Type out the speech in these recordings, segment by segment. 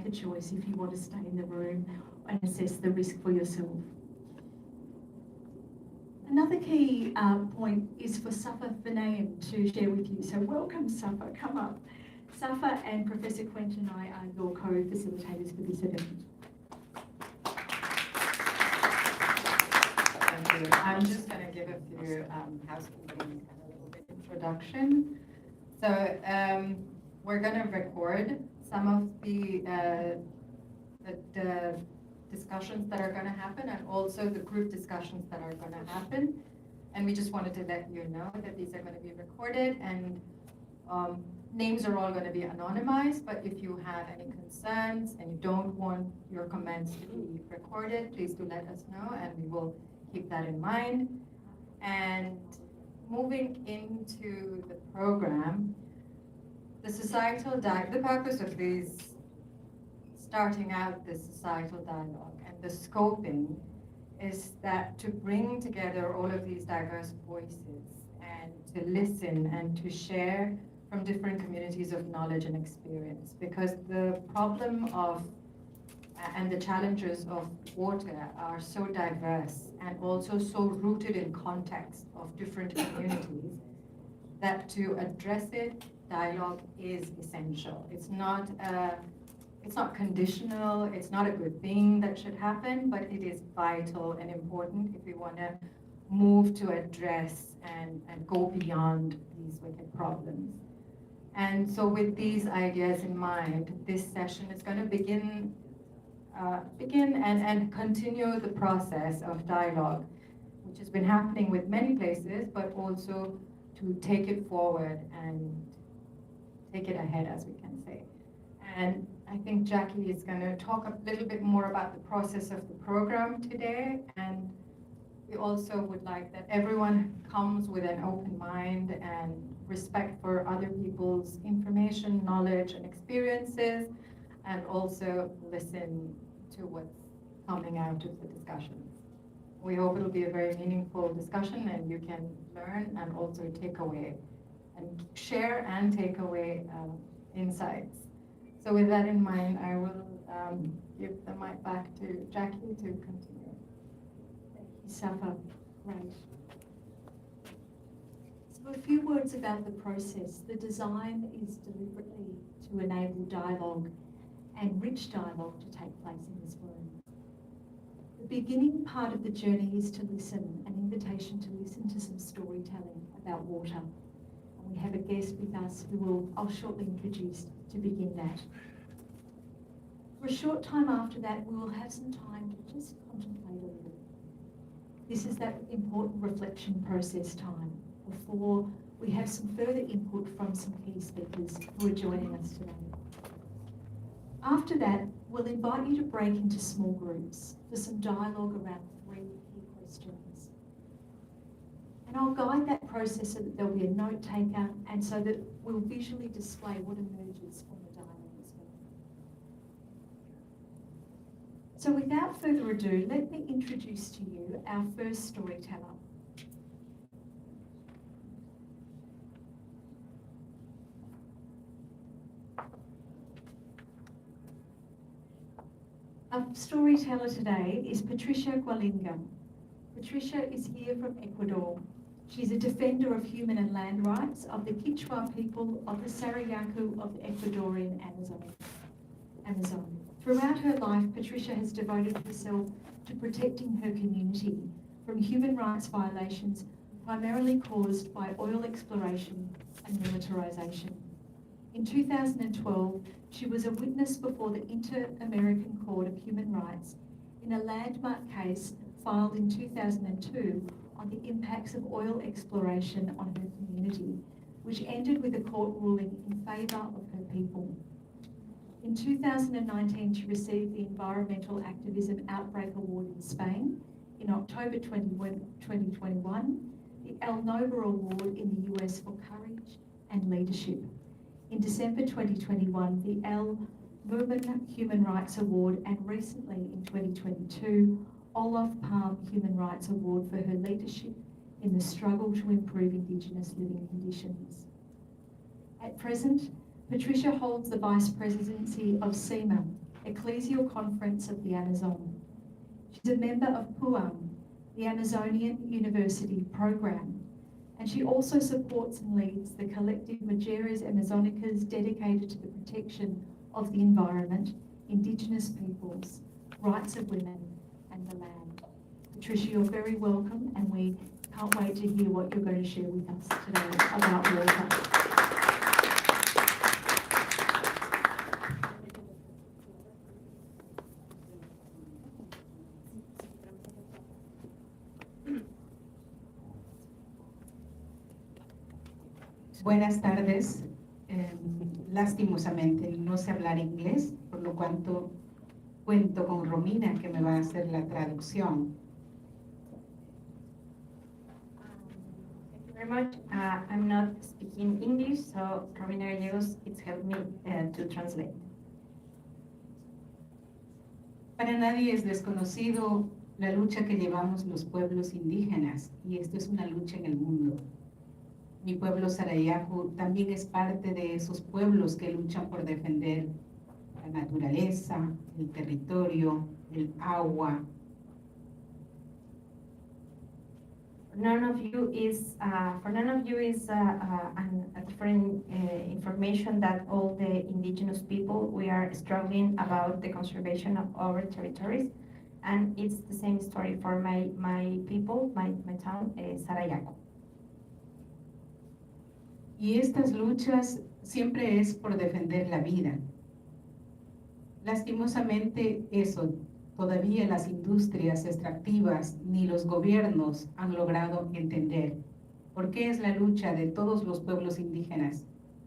a choice if you want to stay in the room and assess the risk for yourself. Another key point is for Safa Fanaian to share with you. So welcome, Safa, come up. Safa and Professor Quentin and I are your co-facilitators for this event. Thank you. I'm just going to give a few housekeeping and a little bit introduction. So we're going to record some of the discussions that are going to happen, and also the group discussions that are going to happen. And we just wanted to let you know that these are going to be recorded, and names are all going to be anonymized, but if you have any concerns and you don't want your comments to be recorded, please do let us know, and we will keep that in mind. And moving into the program, the purpose of these, starting out the societal dialogue and the scoping, is that to bring together all of these diverse voices and to listen and to share from different communities of knowledge and experience, because the problem of and the challenges of water are so diverse and also so rooted in context of different communities that to address it, dialogue is essential. It's not conditional, it's not a good thing that should happen, but it is vital and important if we want to move to address and go beyond these wicked problems. And so with these ideas in mind, this session is going to begin and continue the process of dialogue, which has been happening with many places, but also to take it forward and take it ahead, as we can say. And I think Jacqui is going to talk a little bit more about the process of the program today, and we also would like that everyone comes with an open mind and respect for other people's information, knowledge, and experiences, and also listen to what's coming out of the discussions. We hope it'll be a very meaningful discussion, and you can learn and also take away and share and take away insights. So with that in mind, I will give the mic back to Jacqui to continue. Thank you, Safa. Great. So a few words about the process. The design is deliberately to enable dialogue and rich dialogue to take place in this room. The beginning part of the journey is to listen, an invitation to listen to some storytelling about water. And we have a guest with us who I'll shortly introduce to begin that. For a short time after that, we will have some time to just contemplate a little. This is that important reflection process time before we have some further input from some key speakers who are joining us today. After that, we'll invite you to break into small groups for some dialogue around 3 key questions. And I'll guide that process so that there'll be a note taker, and so that we'll visually display what emerges from the dialogue as well. So without further ado, let me introduce to you our first storyteller. Our storyteller today is Patricia Gualinga. Patricia is here from Ecuador. She's a defender of human and land rights of the Quechua people of the Sarayaku of the Ecuadorian Amazon. Throughout her life, Patricia has devoted herself to protecting her community from human rights violations primarily caused by oil exploration and militarization. In 2012, she was a witness before the Inter-American Court of Human Rights in a landmark case filed in 2002 on the impacts of oil exploration on her community, which ended with a court ruling in favour of her people. In 2019, she received the Environmental Activism Outbreak Award in Spain. In October 2021, the El Nobel Award in the US for courage and leadership. In December 2021, the El Momen Human Rights Award, and recently in 2022, Olof Palme Human Rights Award for her leadership in the struggle to improve Indigenous living conditions. At present, Patricia holds the Vice Presidency of CEMA, Ecclesial Conference of the Amazon. She's a member of PUAM, the Amazonian University Program, and she also supports and leads the collective Mujeres Amazonicas dedicated to the protection of the environment, Indigenous peoples, rights of women, and the land. Patricia, you're very welcome, and we can't wait to hear what you're going to share with us today about water. Buenas tardes. Lastimosamente no sé hablar inglés, por lo cuanto cuento con Romina que me va a hacer la traducción. Thank you very much. I'm not speaking English, so Romina Gallegos, it's helped me to translate. Para nadie es desconocido la lucha que llevamos los pueblos indígenas, y esto es una lucha en el mundo. Mi pueblo Sarayaku también es parte de esos pueblos que luchan por defender la naturaleza, el territorio, el agua. For none of you is a different information that all the indigenous people, we are struggling about the conservation of our territories, and it's the same story for my people, my town, Sarayaku. Y estas luchas siempre es por defender la vida. Lastimosamente eso, todavía las industrias extractivas ni los gobiernos han logrado entender por qué es la lucha de todos los pueblos indígenas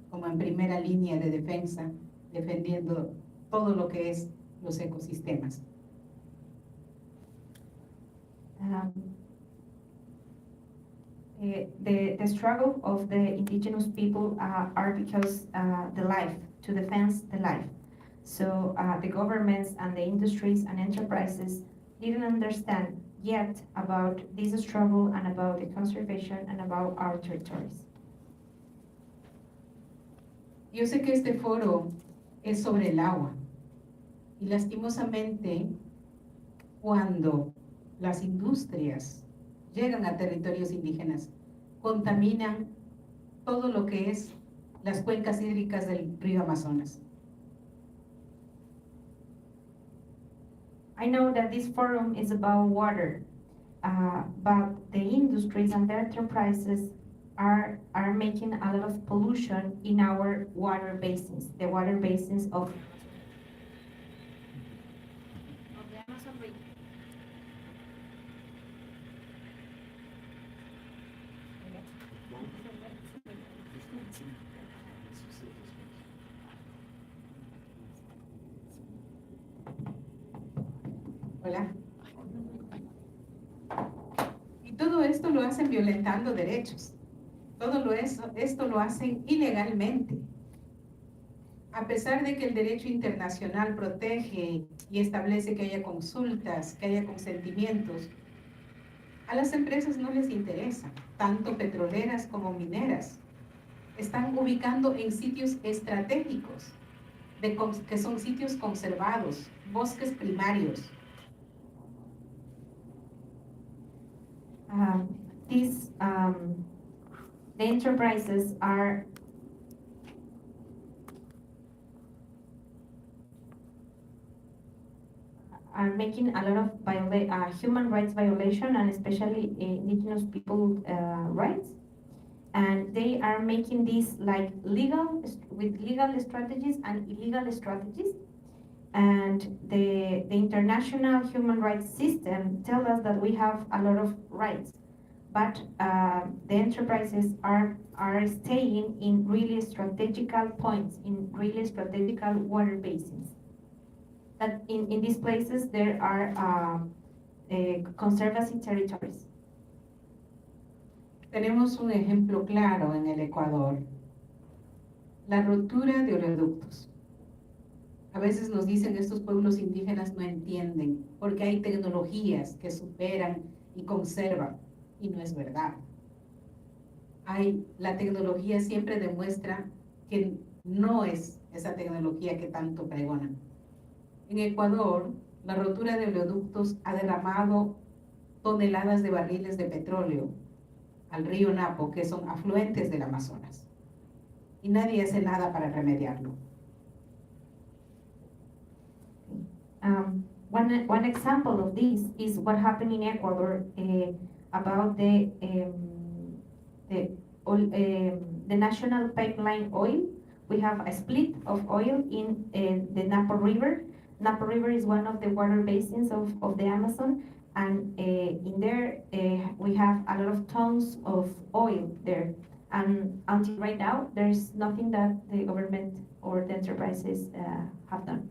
como en primera línea de defensa, defendiendo todo lo que es los ecosistemas. The struggle of the indigenous people are because the life, to defend the life. So the governments and the industries and enterprises didn't understand yet about this struggle and about the conservation and about our territories. Yo sé que este foro es sobre el agua, y lastimosamente cuando las industrias llegan a territorios indígenas, contaminan todo lo que es las cuencas hídricas del río Amazonas. I know that this forum is about water, but the industries and the enterprises are making a lot of pollution in our water basins, the water basins of the Amazon region. Hola. Y todo esto lo hacen violentando derechos. Esto lo hacen ilegalmente. A pesar de que el derecho internacional protege y establece que haya consultas, que haya consentimientos, a las empresas no les interesa, tanto petroleras como mineras. Están ubicando en sitios estratégicos, que son sitios conservados, bosques primarios. The enterprises are making a lot of human rights violation, and especially indigenous people rights, and they are making this like with legal strategies and illegal strategies. And the international human rights system tells us that we have a lot of rights, but the enterprises are staying in really strategical points, in really strategical water basins. That in these places there are conservancy territories. Tenemos un ejemplo claro en el Ecuador, la rotura de oleoductos. A veces nos dicen que estos pueblos indígenas no entienden porque hay tecnologías que superan y conservan, y no es verdad. La tecnología siempre demuestra que no es esa tecnología que tanto pregonan. En Ecuador, la rotura de oleoductos ha derramado toneladas de barriles de petróleo al río Napo, que son afluentes del Amazonas. Y nadie hace nada para remediarlo. One example of this is what happened in Ecuador about the national pipeline oil. We have a split of oil in the Napo River. Napo River is one of the water basins of the Amazon, and in there we have a lot of tons of oil there. And until right now, there is nothing that the government or the enterprises have done.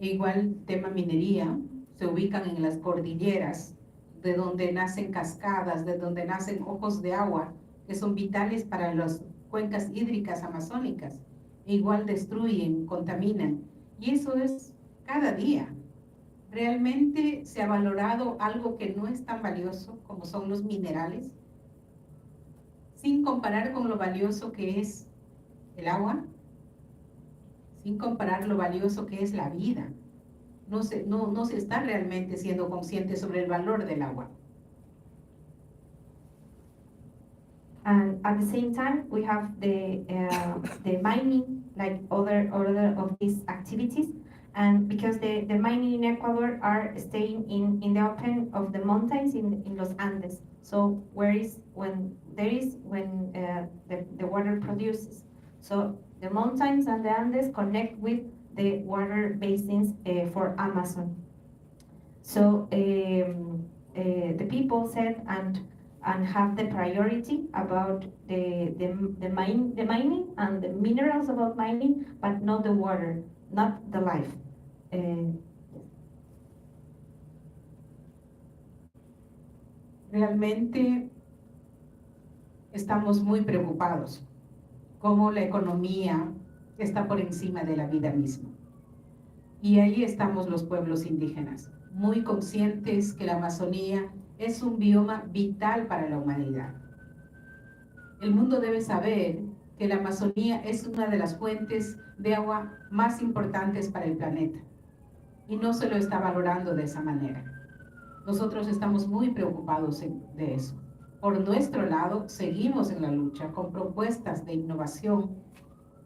Igual tema minería, se ubican en las cordilleras, de donde nacen cascadas, de donde nacen ojos de agua, que son vitales para las cuencas hídricas amazónicas. E igual destruyen, contaminan. Y eso es cada día. ¿Realmente se ha valorado algo que no es tan valioso como son los minerales? Sin comparar con lo valioso que es el agua, sin comparar lo valioso que es la vida. No se está realmente siendo consciente sobre el valor del agua. And at the same time, we have the mining, like other of these activities. And because the mining in Ecuador are staying in the open of the mountains in Los Andes. So when the water produces. So the mountains and the Andes connect with the water basins for Amazon. So the people said and have the priority about the mining and the minerals about mining, but not the water, not the life. Realmente estamos muy preocupados cómo la economía está por encima de la vida misma. Y ahí estamos los pueblos indígenas, muy conscientes que la Amazonía es un bioma vital para la humanidad. El mundo debe saber que la Amazonía es una de las fuentes de agua más importantes para el planeta y no se lo está valorando de esa manera. Nosotros estamos muy preocupados de eso. Por nuestro lado, seguimos en la lucha con propuestas de innovación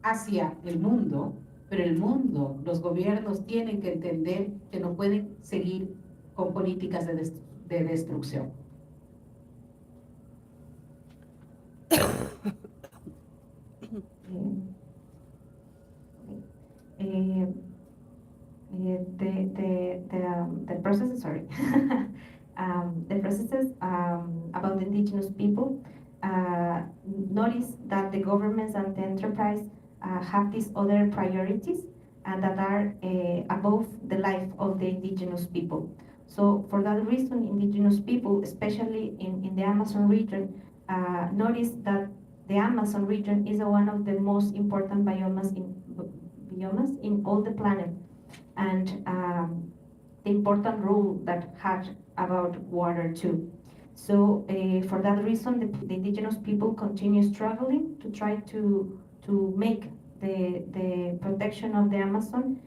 hacia el mundo, pero el mundo, los gobiernos tienen que entender que no pueden seguir con políticas de destrucción. The processes, sorry, the processes about the indigenous people notice that the governments and the enterprise have these other priorities and that are above the life of the indigenous people. So for that reason, indigenous people, especially in the Amazon region, notice that the Amazon region is one of the most important biomas in all the planet, and the important role that had about water too. So for that reason, the indigenous people continue struggling to try to make the protection of the Amazon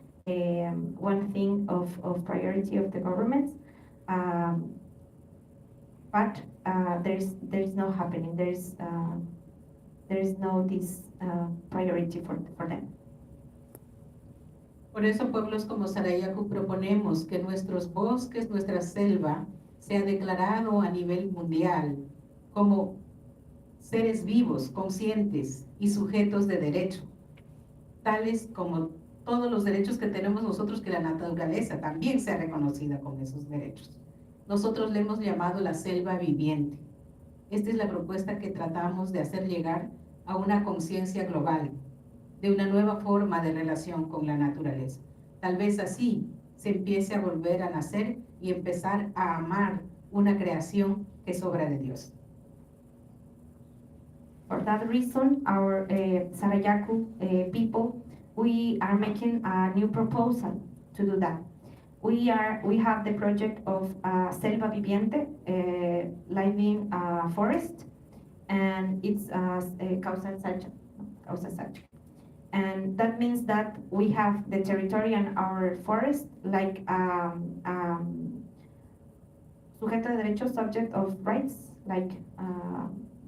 one thing of priority of the governments, but there's no happening. There's no this priority for them. Por eso pueblos como Sarayaku proponemos que nuestros bosques, nuestra selva, sea declarado a nivel mundial como seres vivos, conscientes y sujetos de derecho, tales como todos los derechos que tenemos nosotros, que la naturaleza también sea reconocida con esos derechos. Nosotros le hemos llamado la selva viviente. Esta es la propuesta que tratamos de hacer llegar a una conciencia global, de una nueva forma de relación con la naturaleza. Tal vez así se empiece a volver a nacer y empezar a amar una creación que es obra de Dios. For that reason, our Sarayaku people, we are making a new proposal to do that. We have the project of Selva Viviente, living forest, and it's Causa Sacha. And that means that we have the territory and our forest like sujeto de derechos, subject of rights, like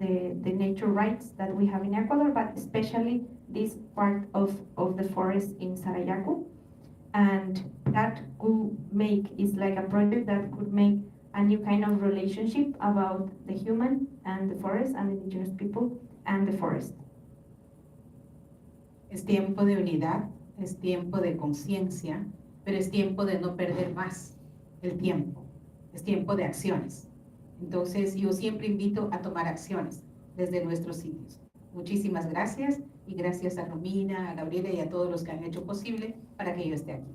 the nature rights that we have in Ecuador, but especially this part of the forest in Sarayaku. And that could make, is like a project that could make a new kind of relationship about the human and the forest and indigenous people and the forest. Es tiempo de unidad, es tiempo de conciencia, pero es tiempo de no perder más el tiempo. Es tiempo de acciones. Entonces, yo siempre invito a tomar acciones desde nuestros sitios. Muchísimas gracias y gracias a Romina, a Gabriela y a todos los que han hecho posible para que yo esté aquí.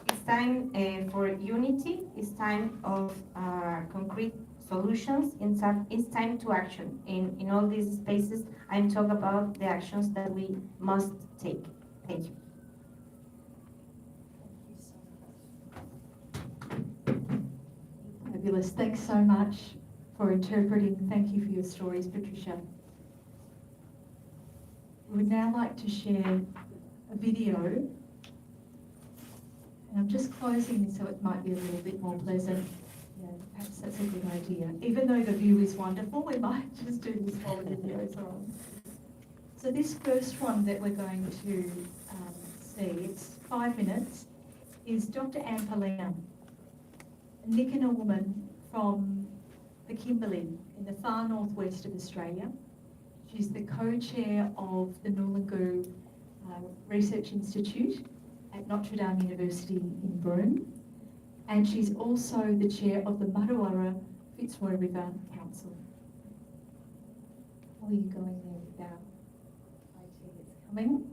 It's time for unity. It's time of concrete solutions. It's time to action. In all these spaces, I'm talking about the actions that we must take. Thank you. Fabulous. Thanks so much for interpreting. Thank you for your stories, Patricia. We would now like to share a video. And I'm just closing this so it might be a little bit more pleasant. Yeah, perhaps that's a good idea. Even though the view is wonderful, we might just do this while the videos are on. So this first one that we're going to see, it's 5 minutes, is Dr. Poelina, a Nicana woman from the Kimberley in the far northwest of Australia. She's the co-chair of the Noongar Research Institute at Notre Dame University in Broome, and she's also the chair of the Martuwurra Fitzroy River Council. How are you going there without IT? It's coming.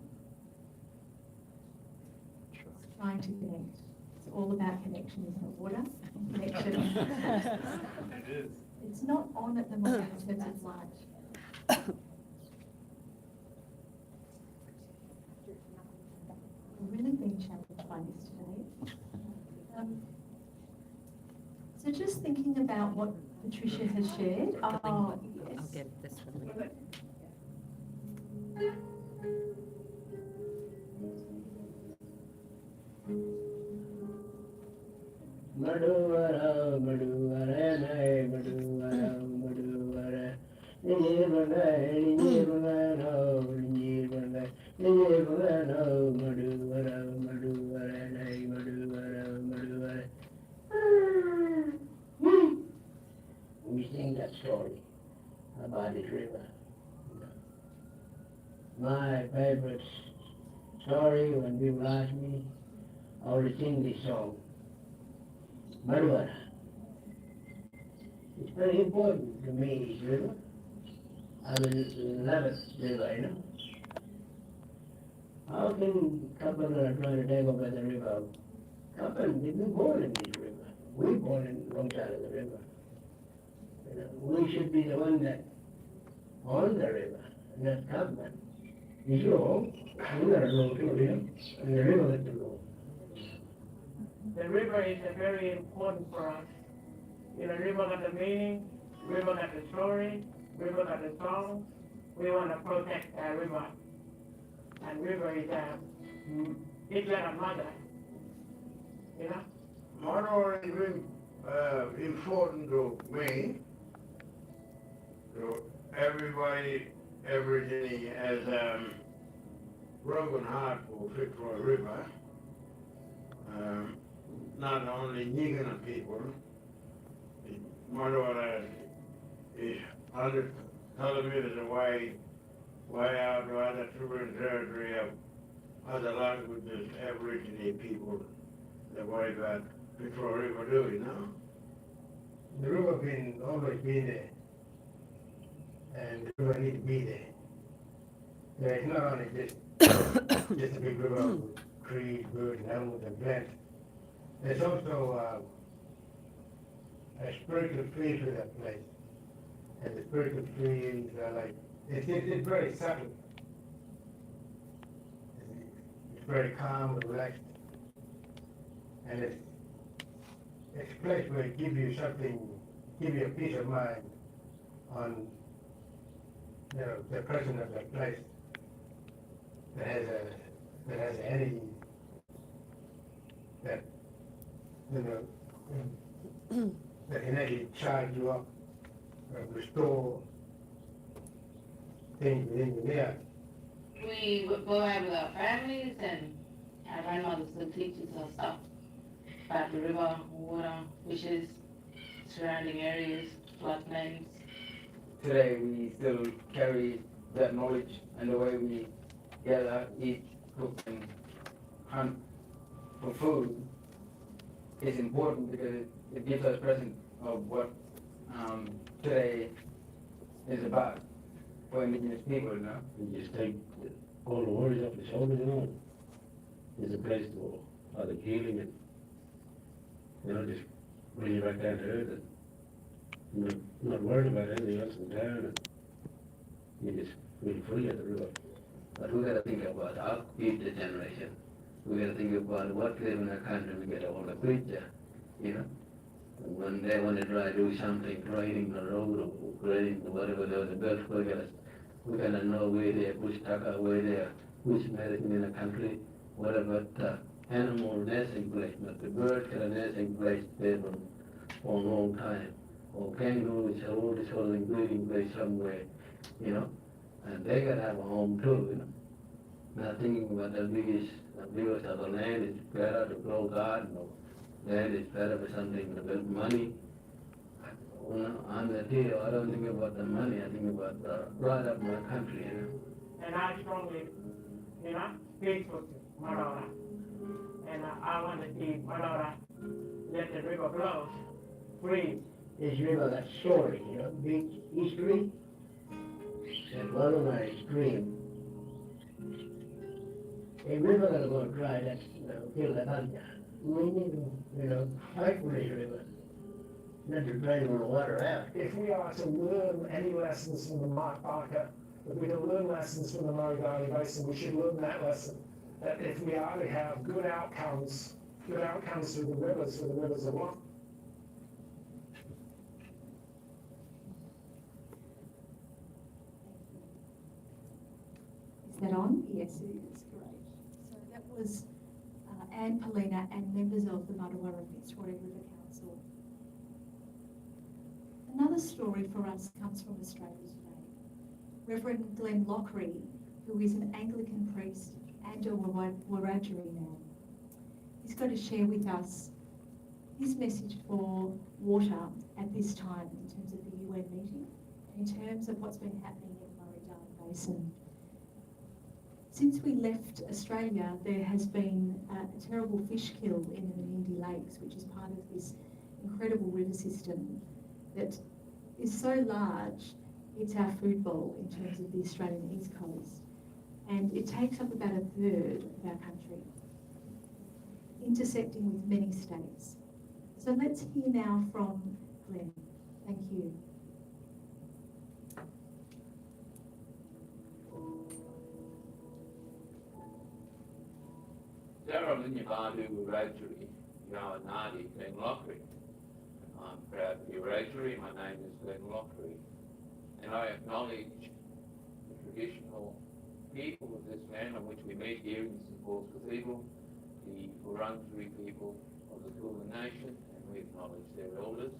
It's trying to connect. It's all about connection, isn't it? Water connection. It is. It's not on at the moment in terms of light. We're really being challenged by this today. So just thinking about what Patricia has shared. Oh, yes. I'll get this one. Martuwurra, Martuwurra, nay, Martuwurra, Martuwurra. Nijirvana, Nijirvana, Nijirvana, Nijirvana, Martuwurra, Martuwurra, nay, Martuwurra, Martuwurra. We sing that story about this river. My favorite story when people ask me, I always sing this song. Martuwurra. It's very important to me, this river. I love it, river, you know. How can couple are trying to take over the river? Couple didn't born in this river. We born in the wrong side of the river. You know, we should be the one that own the river, not government. It's your home. We got a law too, you know, and the river got the law. The river is very important for us. You know, river got the meaning, river got the story, river got the song. We want to protect our river. And river is it's like a mother. You know? Martuwurra is very important to me, to everybody, everything has broken heart for Fitzroy River. Not only Nicana people, Martuwurra is 100 kilometers away, way out to other territory of other languages, Aboriginal people, the way that Fitzroy River do, you know. The river always been there, and the river need to be there. It's not only just a big river with trees, birds, and animals and plants. There's also a spiritual tree to that place. And the spiritual trees are like, it's very subtle. It's very calm and relaxed. And it's a place where it gives you something, give you a peace of mind on, the person of the place that has any, that, that can actually charge you up, restore things within you there. We would go out with our families, and our grandmothers would teach us stuff about the river, water, fishes, surrounding areas, floodplains. Today we still carry that knowledge, and the way we gather, eat, cook and hunt for food is important because it gives us present of what today is about for Indigenous people, you know. You just take all the worries off your shoulders, It's a place for other healing and, just bring you back down to earth and not worried about anything else in town, and you're just really free at the river. But we got to think about our future generation. We got to think about what we live in a country we get all the future, And when they want to try to do something, creating the road or creating whatever the best, we got to know where they push taka, where they push medicine in the country, what about the animal nesting place, but the bird got a nesting place there for a long time. Or kangaroos, all this whole breeding place somewhere, and they got to have a home too, Not thinking about the biggest of the land is better to grow garden, or land is better for something to build money. I'm the deal, I don't think about the money, I think about the right of my country, And I strongly, speak for Martuwurra. And I want to see Martuwurra let the river flow free. This river got story, beach history, and one of my dream. A river gonna go dry, that's, kill the ganja. We need to, fight for this river, not to drain all the water out. If we are to learn any lessons from the Mark Barker, if we're to learn lessons from the Murray Basin, we should learn that lesson. That if we are to have good outcomes through the rivers of life. Is that on? Yes, it is. Great. So that was Anne, Poelina and members of the Martuwurra Fitzroy River Council. Another story for us comes from Australia today. Reverend Glenn Loughrey, who is an Anglican priest and a Wiradjuri man. He's going to share with us his message for water at this time in terms of the UN meeting and in terms of what's been happening in the Murray-Darling Basin. Since we left Australia, there has been a terrible fish kill in the Menindee Lakes, which is part of this incredible river system that is so large, it's our food bowl in terms of the Australian East Coast. And it takes up about a third of our country, intersecting with many states. So let's hear now from Glenn. Thank you. Glenn Loughrey. I'm proud to be Wiradjuri. My name is Glenn Loughrey. And I acknowledge the traditional people of this land on which we meet here in St Paul's Cathedral, the Wurundjeri people of the Kulin Nation, and we acknowledge their elders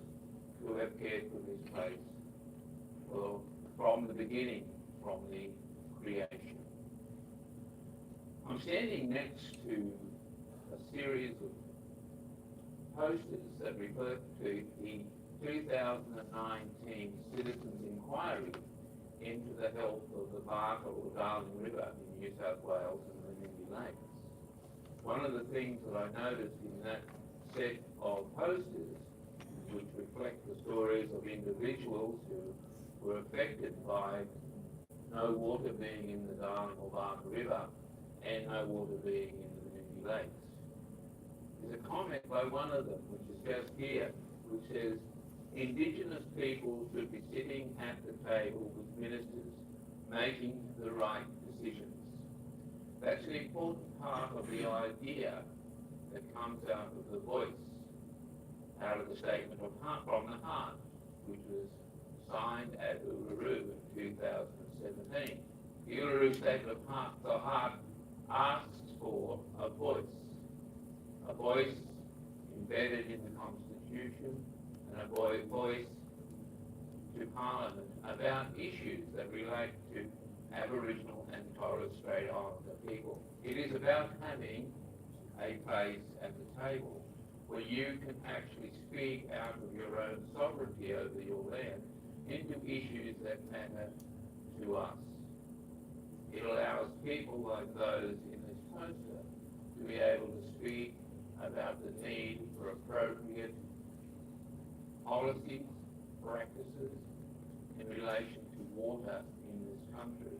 who have cared for this place from the beginning, from the creation. I'm standing next to a series of posters that refer to the 2019 Citizens' Inquiry into the health of the Barker or Darling River in New South Wales and the Menindee Lakes. One of the things that I noticed in that set of posters, which reflect the stories of individuals who were affected by no water being in the Darling or Barker River and no water being in the Menindee Lakes. There's a comment by one of them, which is just here, which says, Indigenous people should be sitting at the table with ministers, making the right decisions. That's an important part of the idea that comes out of the voice, out of the statement of heart, from the heart, which was signed at Uluru in 2017. The Uluru Statement of the Heart asks for a voice embedded in the Constitution, and a voice to Parliament about issues that relate to Aboriginal and Torres Strait Islander people. It is about having a place at the table where you can actually speak out of your own sovereignty over your land into issues that matter to us. It allows people like those in this poster to be able to speak about the need for appropriate policies, practices in relation to water in this country.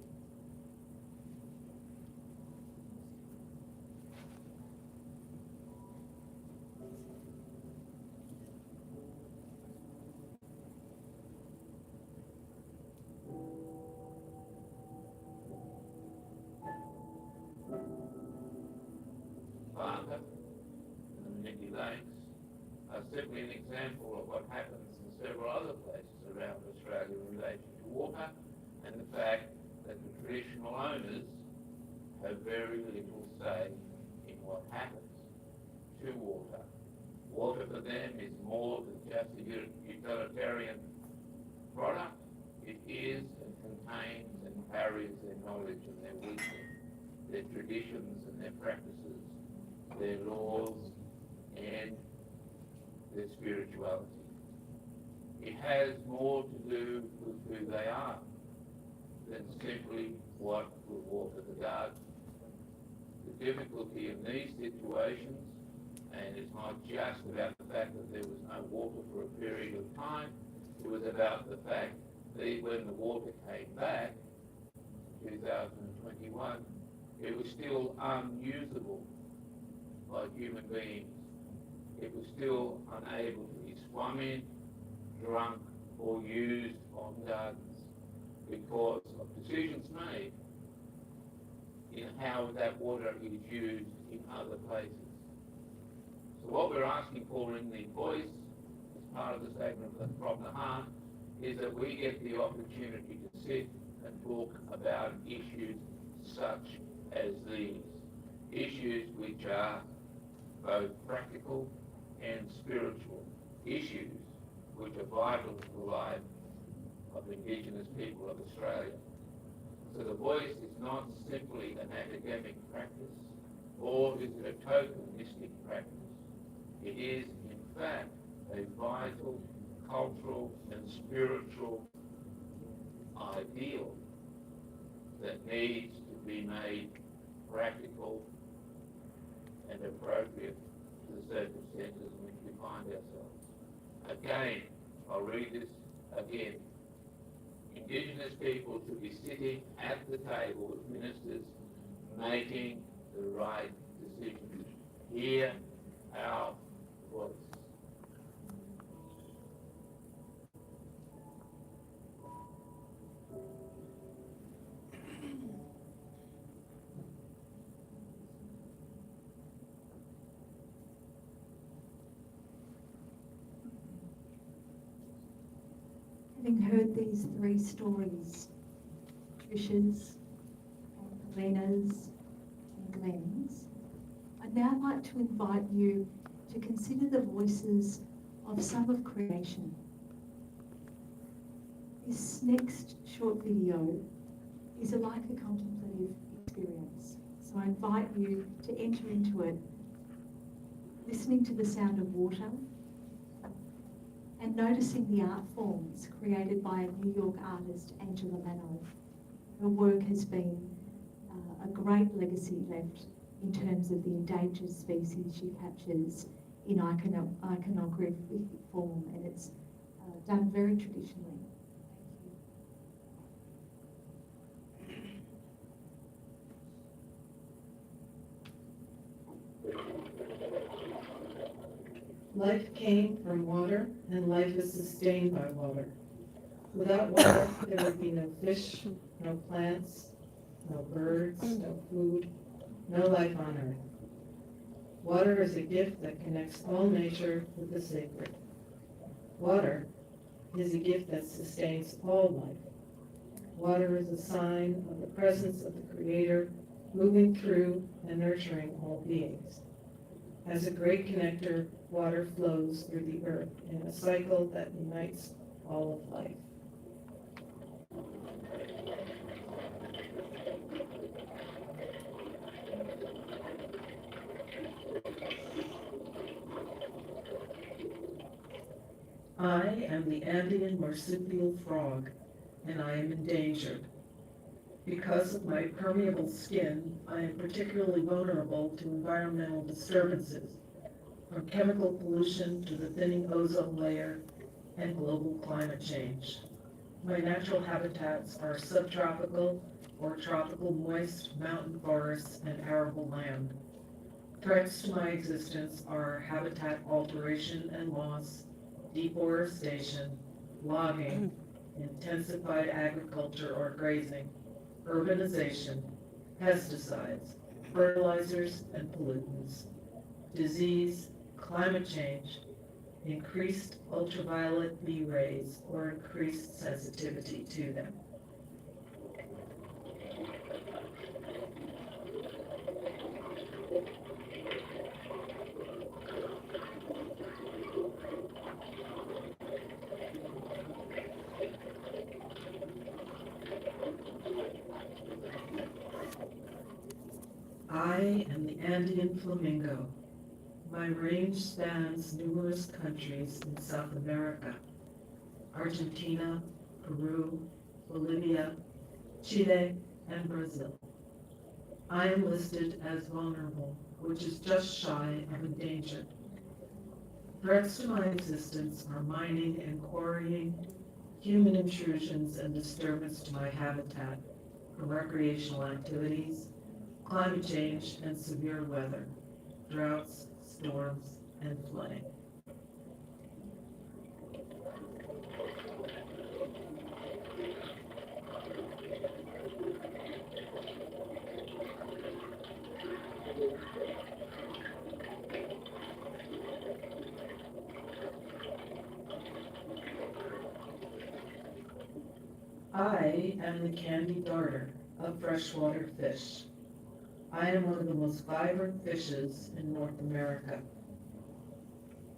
Sacco and the Nicky Lakes are simply an example of what happens in several other places around Australia in relation to water, and the fact that the traditional owners have very little say in what happens to water. Water for them is more than just a utilitarian product. It is and contains and carries their knowledge and their wisdom, their traditions and their practices, their laws and their spirituality. It has more to do with who they are than simply what will water the garden. The difficulty in these situations, and it's not just about the fact that there was no water for a period of time, it was about the fact that when the water came back in 2021, it was still unusable by human beings. It was still unable to be swum in, drunk, or used on gardens because of decisions made in how that water is used in other places. So what we're asking for in the voice, as part of the statement from the heart, is that we get the opportunity to sit and talk about issues such as these. Issues which are both practical and spiritual. Issues which are vital to the life of Indigenous people of Australia. So the voice is not simply an academic practice, or is it a tokenistic practice. It is, in fact, a vital cultural and spiritual ideal that needs to be made practical and appropriate to the circumstances in which we find ourselves. Again, I'll read this again. Indigenous people should be sitting at the table with ministers making the right decisions. Hear our voice. Having heard these three stories, Trish's, Poelina's and Glenn's, I'd now like to invite you to consider the voices of some of creation. This next short video is like a contemplative experience. So I invite you to enter into it, listening to the sound of water, and noticing the art forms created by a New York artist, Angela Mano. Her work has been a great legacy left in terms of the endangered species she captures in iconographic form, and it's done very traditionally. Life came from water, and life is sustained by water. Without water, there would be no fish, no plants, no birds, no food, no life on earth. Water is a gift that connects all nature with the sacred. Water is a gift that sustains all life. Water is a sign of the presence of the Creator moving through and nurturing all beings. As a great connector, water flows through the earth in a cycle that unites all of life. I am the Andean marsupial frog, and I am endangered. Because of my permeable skin, I am particularly vulnerable to environmental disturbances, from chemical pollution to the thinning ozone layer and global climate change. My natural habitats are subtropical or tropical moist mountain forests and arable land. Threats to my existence are habitat alteration and loss, deforestation, logging, intensified agriculture or grazing, urbanization, pesticides, fertilizers and pollutants, disease, climate change, increased ultraviolet B rays or increased sensitivity to them. I am the Andean flamingo. My range spans numerous countries in South America: Argentina, Peru, Bolivia, Chile, and Brazil. I am listed as vulnerable, which is just shy of endangered. Threats to my existence are mining and quarrying, human intrusions and disturbance to my habitat from recreational activities, climate change and severe weather, droughts, storms, and flooding. I am the candy darter of freshwater fish. I am one of the most vibrant fishes in North America.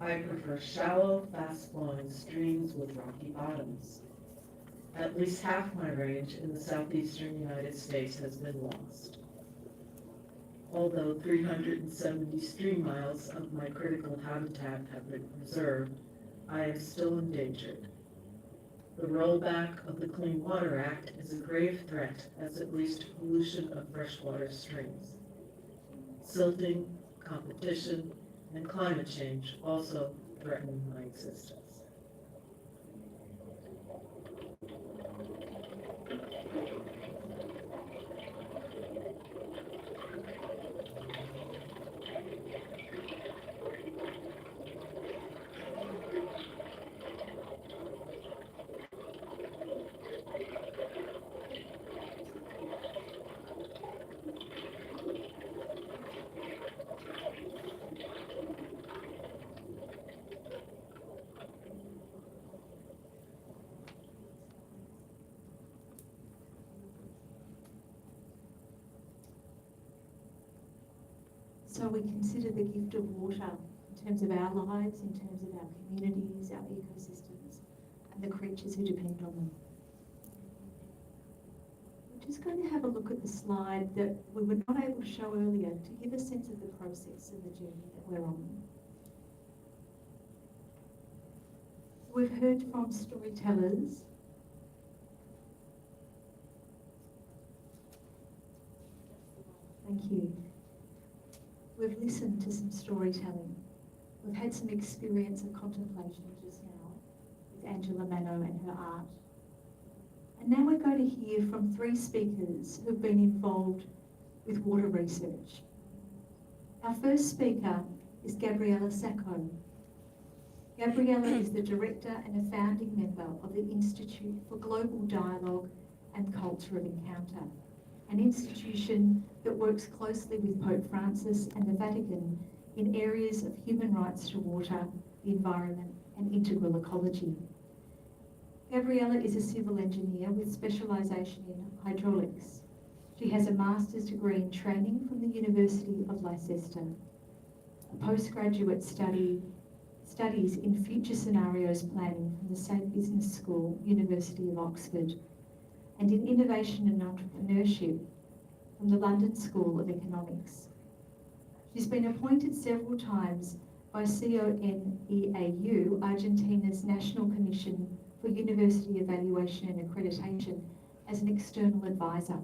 I prefer shallow, fast-flowing streams with rocky bottoms. At least half my range in the southeastern United States has been lost. Although 370 stream miles of my critical habitat have been preserved, I am still endangered. The rollback of the Clean Water Act is a grave threat as it leads to pollution of freshwater streams. Silting, competition, and climate change also threaten my existence. So we consider the gift of water in terms of our lives, in terms of our communities, our ecosystems, and the creatures who depend on them. We're just going to have a look at the slide that we were not able to show earlier to give a sense of the process and the journey that we're on. We've heard from storytellers. Thank you. We've listened to some storytelling. We've had some experience of contemplation just now with Angela Mano and her art. And now we're going to hear from 3 speakers who've been involved with water research. Our first speaker is Gabriela Sacco. Gabriela is the director and a founding member of the Institute for Global Dialogue and Culture of Encounter, an institution that works closely with Pope Francis and the Vatican in areas of human rights to water, the environment, and integral ecology. Gabriela is a civil engineer with specialisation in hydraulics. She has a master's degree in training from the University of Leicester, a postgraduate studies in future scenarios planning from the State Business School, University of Oxford, and in innovation and entrepreneurship from the London School of Economics. She's been appointed several times by CONEAU, Argentina's National Commission for University Evaluation and Accreditation, as an external advisor.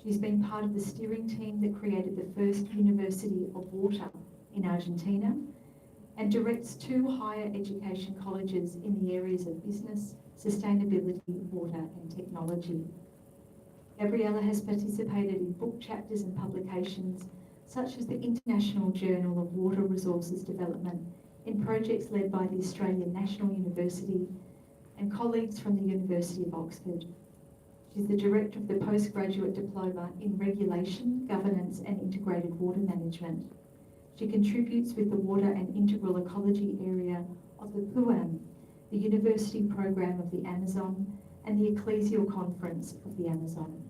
She's been part of the steering team that created the first University of Water in Argentina and directs 2 higher education colleges in the areas of business, sustainability, water and technology. Gabriela has participated in book chapters and publications such as the International Journal of Water Resources Development in projects led by the Australian National University and colleagues from the University of Oxford. She's the director of the Postgraduate Diploma in Regulation, Governance and Integrated Water Management. She contributes with the Water and Integral Ecology area of the PUAM, the University Program of the Amazon, and the Ecclesial Conference of the Amazon.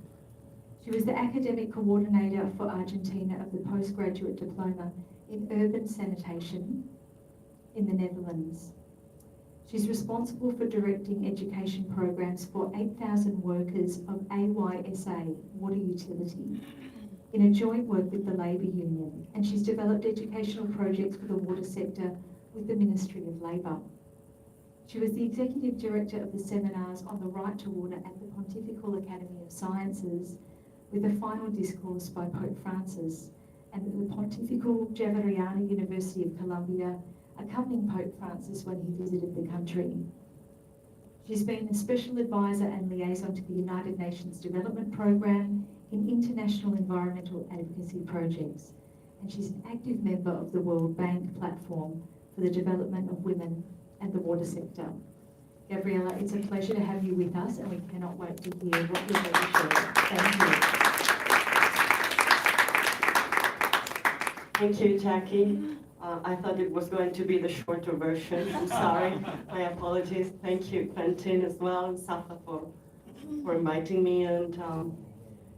She was the academic coordinator for Argentina of the Postgraduate Diploma in Urban Sanitation in the Netherlands. She's responsible for directing education programs for 8,000 workers of AYSA, Water Utility, in a joint work with the Labour Union, and she's developed educational projects for the water sector with the Ministry of Labour. She was the Executive Director of the seminars on the right to water at the Pontifical Academy of Sciences, with a final discourse by Pope Francis, and at the Pontifical Javeriana University of Columbia, accompanying Pope Francis when he visited the country. She's been a special advisor and liaison to the United Nations Development Programme in international environmental advocacy projects, and she's an active member of the World Bank platform for the development of women and the water sector. Gabriela, it's a pleasure to have you with us, and we cannot wait to hear what you're going to share. Thank you. Thank you, Jacqui. I thought it was going to be the shorter version. I'm sorry. My apologies. Thank you, Quentin, as well, and Safa for inviting me. And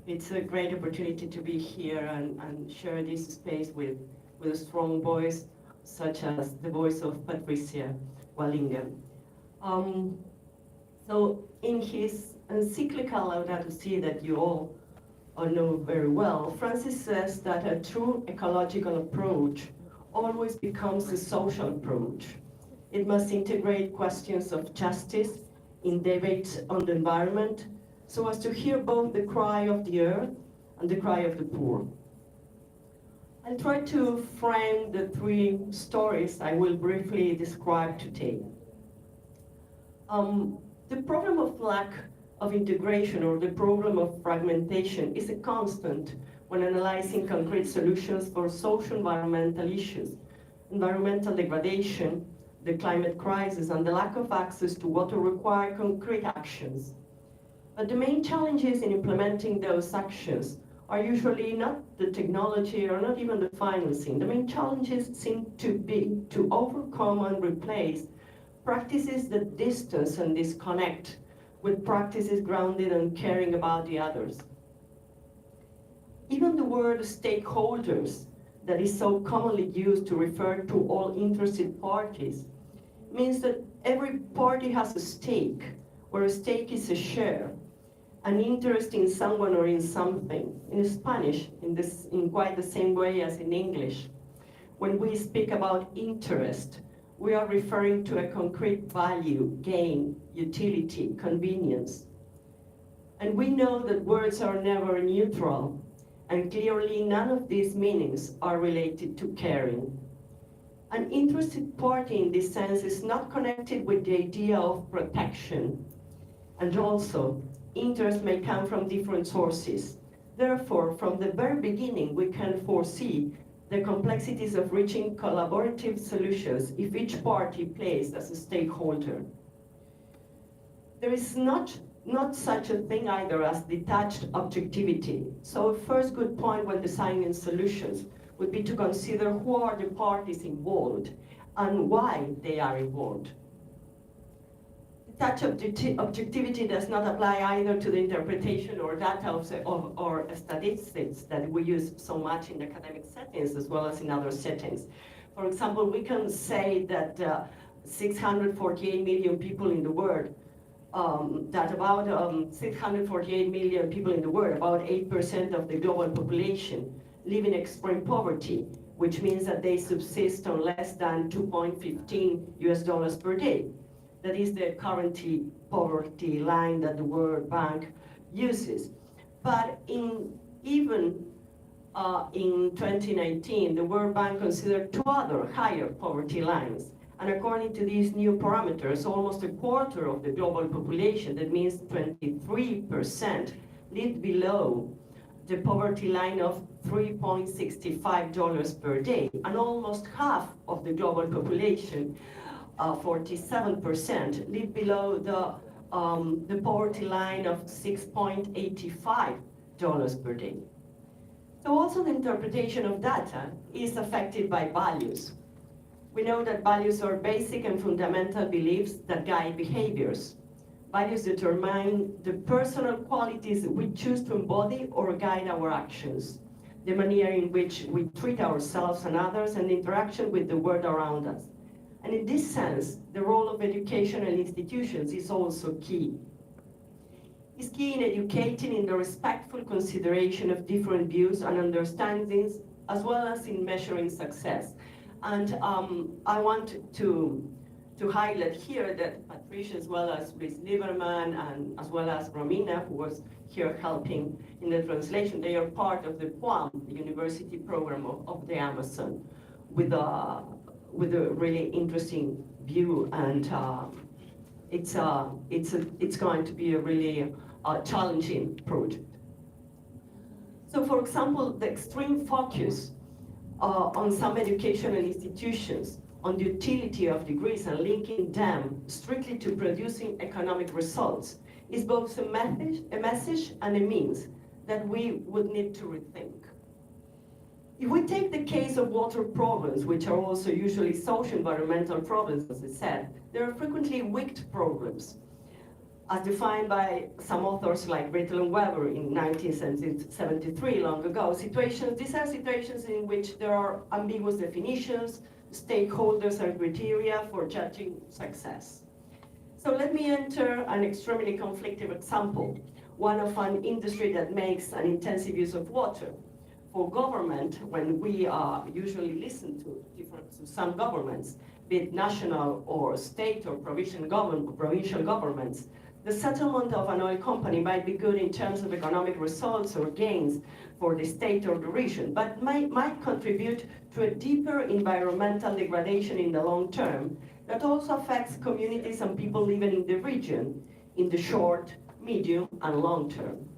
it's a great opportunity to be here and share this space with a strong voice, such as the voice of Patricia Wallingham. So in his encyclical Laudato Si that you all know very well, Francis says that a true ecological approach always becomes a social approach. It must integrate questions of justice in debate on the environment, so as to hear both the cry of the earth and the cry of the poor. I'll try to frame the 3 stories I will briefly describe today. The problem of lack of integration, or the problem of fragmentation, is a constant when analyzing concrete solutions for social environmental issues, environmental degradation, the climate crisis, and the lack of access to water require concrete actions. But the main challenges in implementing those actions are usually not the technology or not even the financing. The main challenges seem to be to overcome and replace practices that distance and disconnect with practices grounded in caring about the others. Even the word stakeholders, that is so commonly used to refer to all interested parties, means that every party has a stake, where a stake is a share, an interest in someone or in something. In Spanish, in quite the same way as in English, when we speak about interest, we are referring to a concrete value, gain, utility, convenience. And we know that words are never neutral, and clearly none of these meanings are related to caring. An interested party in this sense is not connected with the idea of protection, and also interest may come from different sources. Therefore, from the very beginning, we can foresee the complexities of reaching collaborative solutions if each party plays as a stakeholder. There is not such a thing either as detached objectivity. So a first good point when designing solutions would be to consider who are the parties involved and why they are involved. Such objectivity does not apply either to the interpretation or data or statistics that we use so much in academic settings as well as in other settings. For example, we can say that 648 million people in the world, that about 648 million people in the world, about 8% of the global population, live in extreme poverty, which means that they subsist on less than $2.15 per day. That is the current poverty line that the World Bank uses. But even in 2019, the World Bank considered two other higher poverty lines. And according to these new parameters, almost a quarter of the global population, that means 23%, lived below the poverty line of $3.65 per day. And almost half of the global population, 47%, live below the poverty line of $6.85 per day. So also the interpretation of data is affected by values. We know that values are basic and fundamental beliefs that guide behaviors. Values determine the personal qualities we choose to embody or guide our actions, the manner in which we treat ourselves and others, and the interaction with the world around us. And in this sense, the role of educational institutions is also key. It's key in educating in the respectful consideration of different views and understandings, as well as in measuring success. And I want to highlight here that Patricia, as well as Ms. Lieberman, and as well as Romina, who was here helping in the translation, they are part of the PUAM, the university program of the Amazon, with a really interesting view, and it's going to be a really challenging project. So, for example, the extreme focus on some educational institutions on the utility of degrees and linking them strictly to producing economic results is both a message and a means that we would need to rethink. If we take the case of water problems, which are also usually socio-environmental problems, as I said, there are frequently wicked problems, as defined by some authors like Brittle and Weber in 1973, long ago. These are situations in which there are ambiguous definitions, stakeholders and criteria for judging success. So let me enter an extremely conflictive example, one of an industry that makes an intensive use of water. For government, when we usually listen to some governments, be it national or state or provincial governments, the settlement of an oil company might be good in terms of economic results or gains for the state or the region, but might contribute to a deeper environmental degradation in the long term that also affects communities and people living in the region in the short, medium, and long term.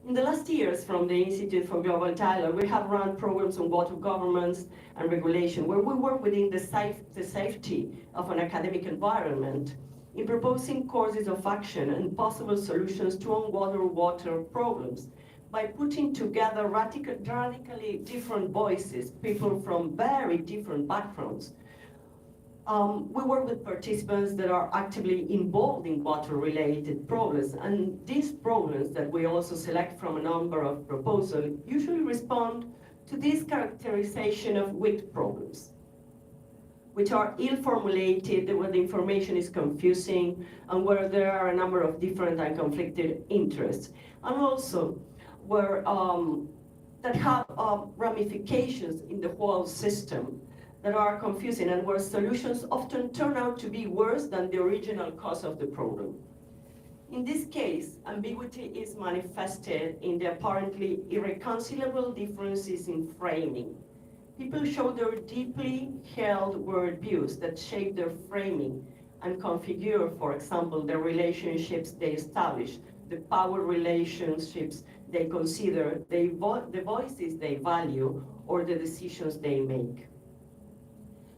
In the last years, from the Institute for Global Dialogue, we have run programs on water governance and regulation, where we work within the safety of an academic environment in proposing courses of action and possible solutions to water problems by putting together radically different voices, people from very different backgrounds. We work with participants that are actively involved in water-related problems, and these problems that we also select from a number of proposals usually respond to this characterization of weak problems, which are ill-formulated, where the information is confusing, and where there are a number of different and conflicted interests, and also where that have ramifications in the whole system that are confusing, and where solutions often turn out to be worse than the original cause of the problem. In this case, ambiguity is manifested in the apparently irreconcilable differences in framing. People show their deeply held worldviews that shape their framing and configure, for example, the relationships they establish, the power relationships they consider, the voices they value, or the decisions they make.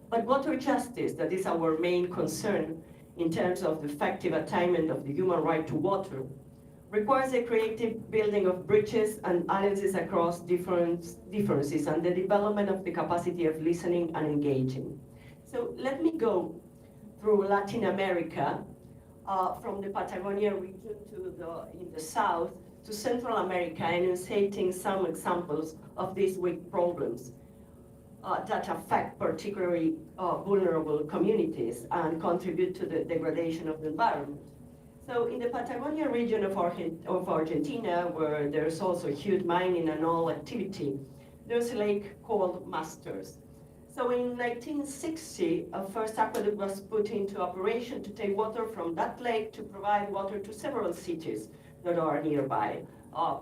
But water justice, that is our main concern in terms of the effective attainment of the human right to water, requires a creative building of bridges and alliances across differences and the development of the capacity of listening and engaging. So let me go through Latin America, from the Patagonia region in the south to Central America, enunciating some examples of these weak problems that affect particularly vulnerable communities and contribute to the degradation of the environment. So in the Patagonia region of Argentina, where there's also huge mining and oil activity, there's a lake called Masters. So in 1960, a first aqueduct was put into operation to take water from that lake to provide water to several cities that are nearby.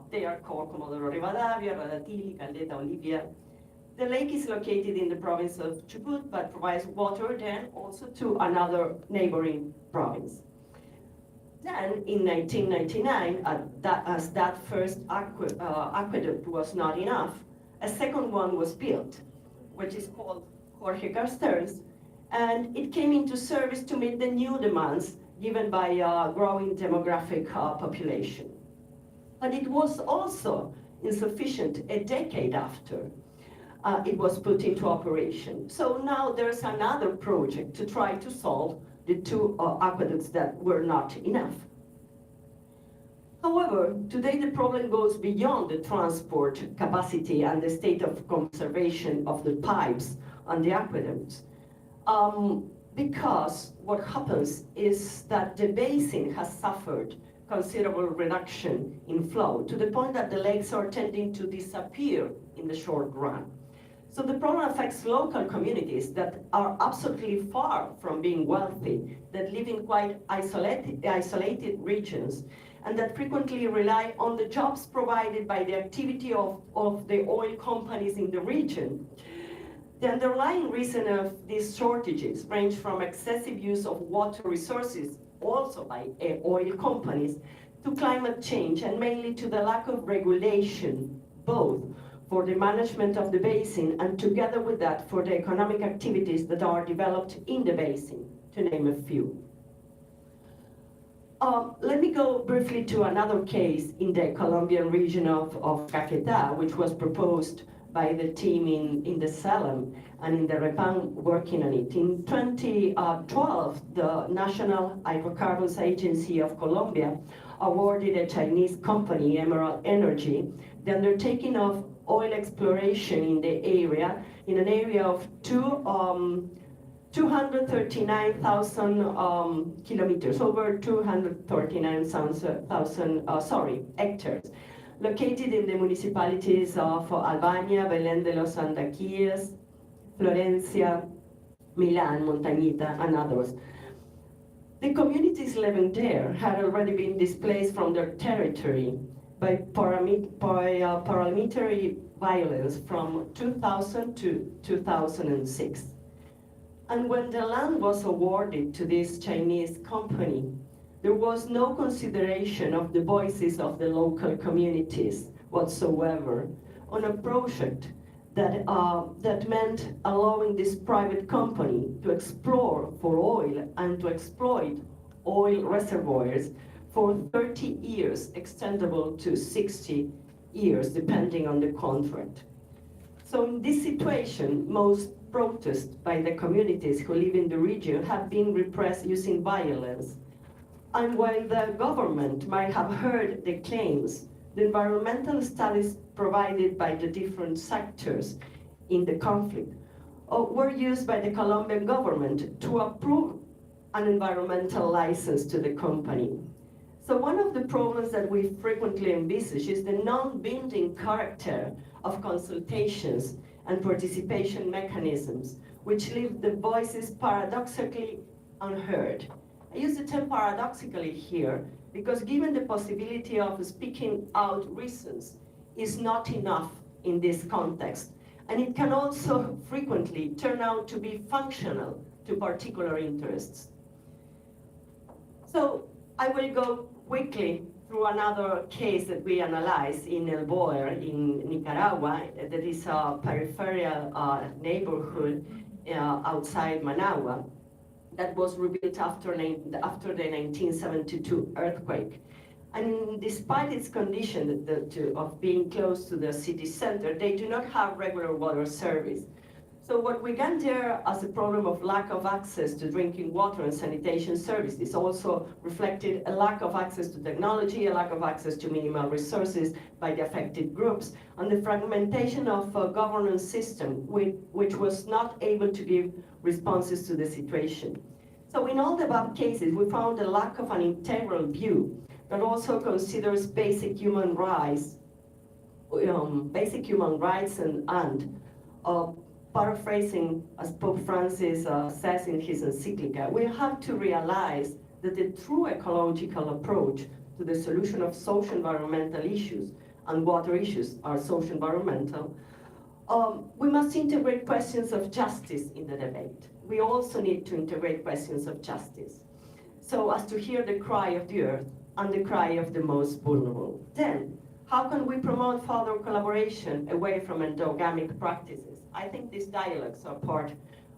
They are called Comodoro Rivadavia, Radatili, Caleta, Olivia. The lake is located in the province of Chubut, but provides water then also to another neighboring province. Then in 1999, as that first aqueduct was not enough, a second one was built, which is called Jorge Carstens, and it came into service to meet the new demands given by a growing demographic population. But it was also insufficient a decade after it was put into operation. So now there's another project to try to solve the two aqueducts that were not enough. However, today the problem goes beyond the transport capacity and the state of conservation of the pipes and the aqueducts. Because what happens is that the basin has suffered considerable reduction in flow to the point that the lakes are tending to disappear in the short run. So the problem affects local communities that are absolutely far from being wealthy, that live in quite isolated regions, and that frequently rely on the jobs provided by the activity of the oil companies in the region. The underlying reason of these shortages range from excessive use of water resources, also by oil companies, to climate change, and mainly to the lack of regulation, both for the management of the basin and together with that for the economic activities that are developed in the basin, to name a few. Let me go briefly to another case in the Colombian region of Caquetá, which was proposed by the team in the Salem and in the Repan working on it. In 2012, the National Hydrocarbons Agency of Colombia awarded a Chinese company, Emerald Energy, the undertaking of oil exploration in the area, in an area of 239,000 kilometers, over 239,000 hectares, located in the municipalities of Albania, Belén de los Andaquíes, Florencia, Milan, Montañita, and others. The communities living there had already been displaced from their territory by paramilitary violence from 2000 to 2006. And when the land was awarded to this Chinese company, there was no consideration of the voices of the local communities whatsoever on a project that meant allowing this private company to explore for oil and to exploit oil reservoirs for 30 years, extendable to 60 years, depending on the contract. So in this situation, most protests by the communities who live in the region have been repressed using violence. And while the government might have heard the claims, the environmental studies provided by the different sectors in the conflict were used by the Colombian government to approve an environmental license to the company. So one of the problems that we frequently envisage is the non-binding character of consultations and participation mechanisms, which leave the voices paradoxically unheard. I use the term paradoxically here because given the possibility of speaking out reasons is not enough in this context. And it can also frequently turn out to be functional to particular interests. So I will go quickly through another case that we analyzed in El Boer in Nicaragua, that is a peripheral neighborhood outside Managua that was rebuilt after the 1972 earthquake. And despite its condition of being close to the city center, they do not have regular water service. So what we can there as a problem of lack of access to drinking water and sanitation services also reflected a lack of access to technology, a lack of access to minimal resources by the affected groups, and the fragmentation of a governance system which was not able to give responses to the situation. So in all the above cases, we found a lack of an integral view that also considers basic human rights, paraphrasing as Pope Francis says in his encyclica, we have to realize that the true ecological approach to the solution of social environmental issues, and water issues are social environmental, we must integrate questions of justice in the debate. We also need to integrate questions of justice, so as to hear the cry of the earth and the cry of the most vulnerable. Then, how can we promote further collaboration away from endogamic practices? I think these dialogues are part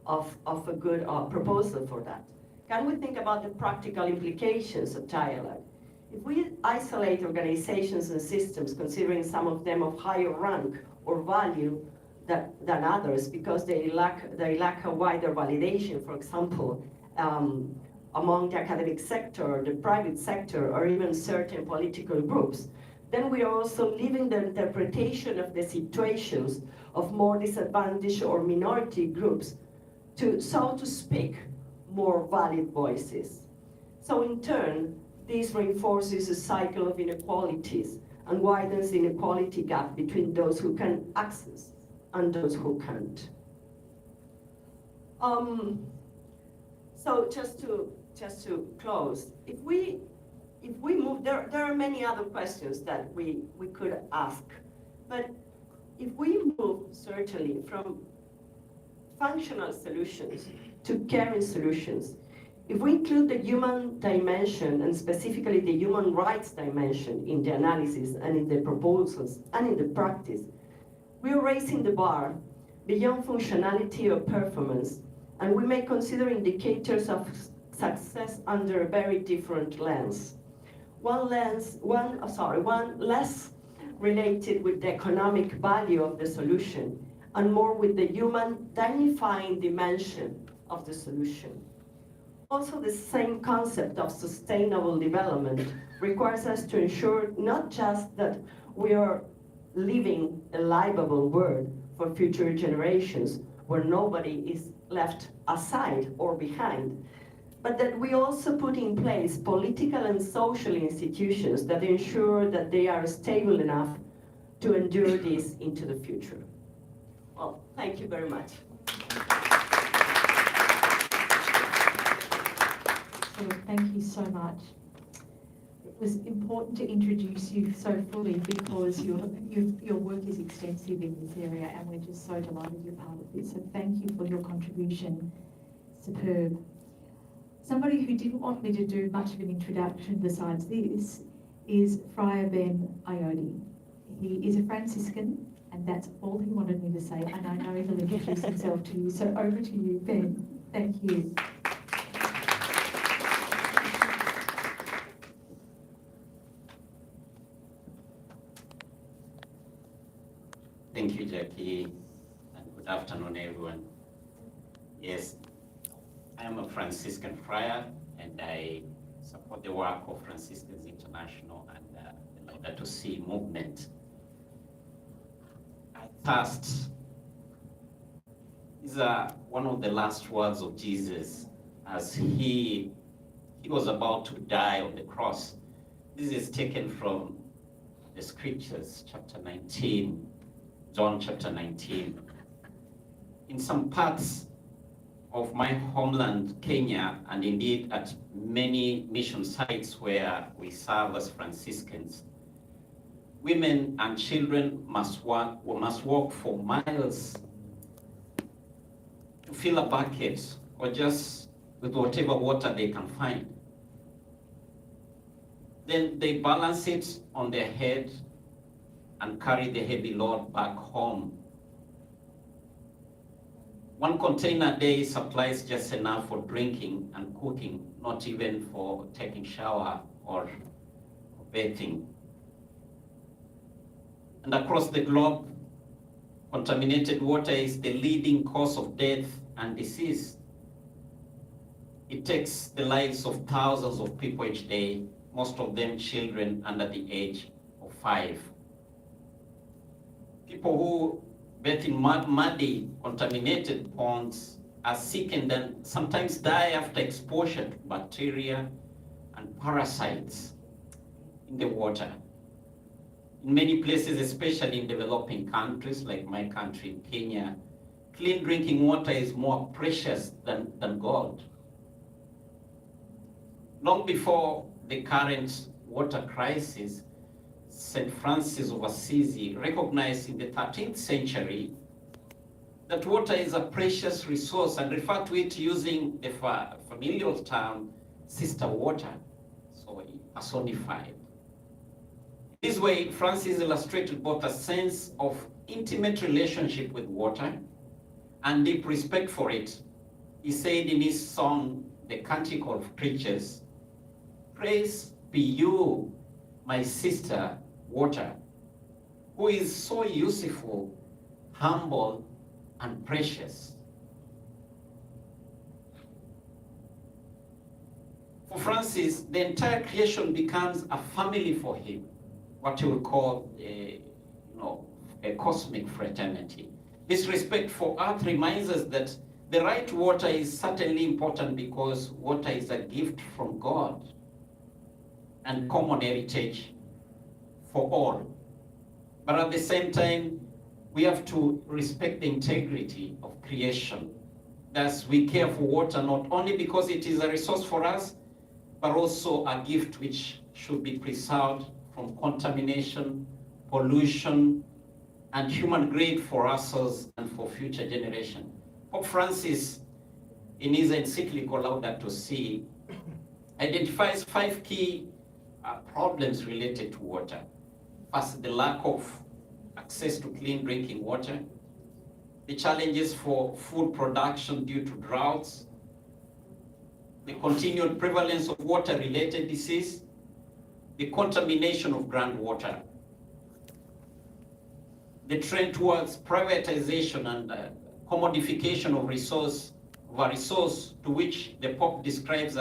of a good proposal for that. Can we think about the practical implications of dialogue? If we isolate organizations and systems, considering some of them of higher rank or value than others because they lack a wider validation, for example, among the academic sector, the private sector, or even certain political groups, then we are also leaving the interpretation of the situations of more disadvantaged or minority groups to, so to speak, more valid voices. So in turn, this reinforces a cycle of inequalities and widens the inequality gap between those who can access and those who can't. So just to close, if we move, there are many other questions that we could ask, but if we move certainly from functional solutions to caring solutions, if we include the human dimension and specifically the human rights dimension in the analysis and in the proposals and in the practice, we are raising the bar beyond functionality or performance, and we may consider indicators of success under a very different lens. One less related with the economic value of the solution and more with the human dignifying dimension of the solution. Also, the same concept of sustainable development requires us to ensure not just that we are living a livable world for future generations where nobody is left aside or behind, but that we also put in place political and social institutions that ensure that they are stable enough to endure this into the future. Well, thank you very much. So, thank you so much. It was important to introduce you so fully because your work is extensive in this area, and we're just so delighted you're part of this. So thank you for your contribution. Superb. Somebody who didn't want me to do much of an introduction besides this is Friar Ben Ayodi. He is a Franciscan, and that's all he wanted me to say, and I know he'll introduce himself to you. So over to you, Ben. Thank you. Thank you, Jacqui, and good afternoon, everyone. Yes, I am a Franciscan friar, and I support the work of Franciscans International and the Laudato Si movement. I thirst is one of the last words of Jesus as he was about to die on the cross. This is taken from the scriptures, chapter 19, John chapter 19. In some parts of my homeland, Kenya, and indeed at many mission sites where we serve as Franciscans, women and children must walk for miles to fill a bucket or just with whatever water they can find. Then they balance it on their head and carry the heavy load back home. One container a day supplies just enough for drinking and cooking, not even for taking shower or bathing. And across the globe, Contaminated water is the leading cause of death and disease. It takes the lives of thousands of people each day, most of them children under the age of 5. People who bathe in muddy, contaminated ponds are sick and then sometimes die after exposure to bacteria and parasites in the water. In many places, especially in developing countries like my country, Kenya, clean drinking water is more precious than gold. Long before the current water crisis, St. Francis of Assisi recognized in the 13th century that water is a precious resource and referred to it using the familial term sister water, so personified. This way, Francis illustrated both a sense of intimate relationship with water and deep respect for it. He said in his song, The Canticle of Creatures, "Praise be you, my sister water, who is so useful, humble, and precious." For Francis, the entire creation becomes a family for him, what he would call a cosmic fraternity. This respect for Earth reminds us that the right to water is certainly important because water is a gift from God and common heritage for all. But at the same time, we have to respect the integrity of creation. Thus, we care for water not only because it is a resource for us, but also a gift which should be preserved from contamination, pollution, and human greed for ourselves and for future generations. Pope Francis, in his encyclical Laudato Si, identifies 5 key problems related to water. First, the lack of access to clean drinking water, the challenges for food production due to droughts, the continued prevalence of water-related disease, the contamination of groundwater, the trend towards privatization and commodification of a resource to which the Pope describes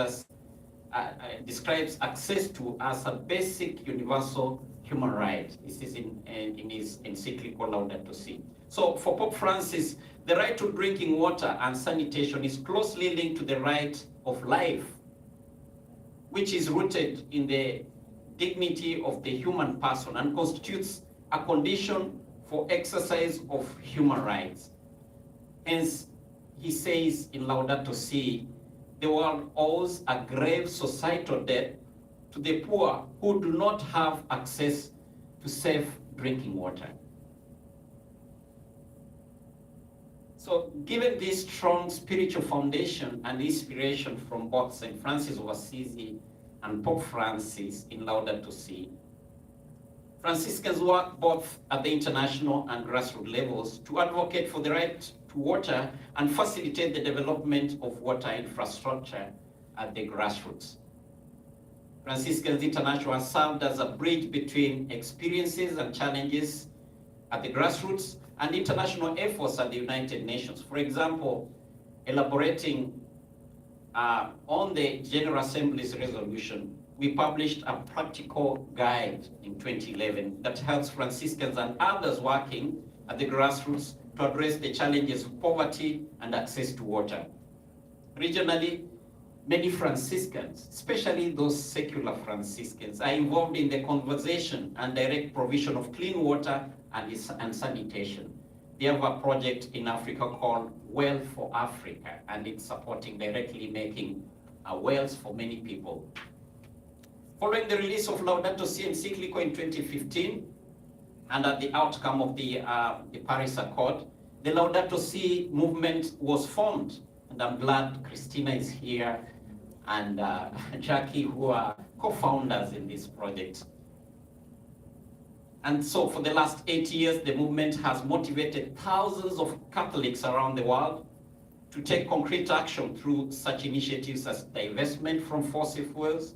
access to as a basic universal human right. This is in his encyclical Laudato Si. So for Pope Francis, the right to drinking water and sanitation is closely linked to the right of life, which is rooted in the dignity of the human person and constitutes a condition for exercise of human rights. Hence, he says in Laudato Si, the world owes a grave societal debt to the poor who do not have access to safe drinking water. So given this strong spiritual foundation and inspiration from both St. Francis of Assisi and Pope Francis in Laudato Si, Franciscans work both at the international and grassroots levels to advocate for the right to water and facilitate the development of water infrastructure at the grassroots. Franciscans International has served as a bridge between experiences and challenges at the grassroots and international efforts at the United Nations. For example, elaborating on the General Assembly's resolution, we published a practical guide in 2011 that helps Franciscans and others working at the grassroots to address the challenges of poverty and access to water. Regionally, many Franciscans, especially those secular Franciscans, are involved in the conservation and direct provision of clean water and sanitation. They have a project in Africa called Well for Africa, and it's supporting directly making wells for many people. Following the release of Laudato Si encyclical in 2015, and at the outcome of the Paris Accord, the Laudato Si movement was formed. And I'm glad Christina is here and Jacqui, who are co-founders in this project. And so for the last 8 years, the movement has motivated thousands of Catholics around the world to take concrete action through such initiatives as divestment from fossil fuels,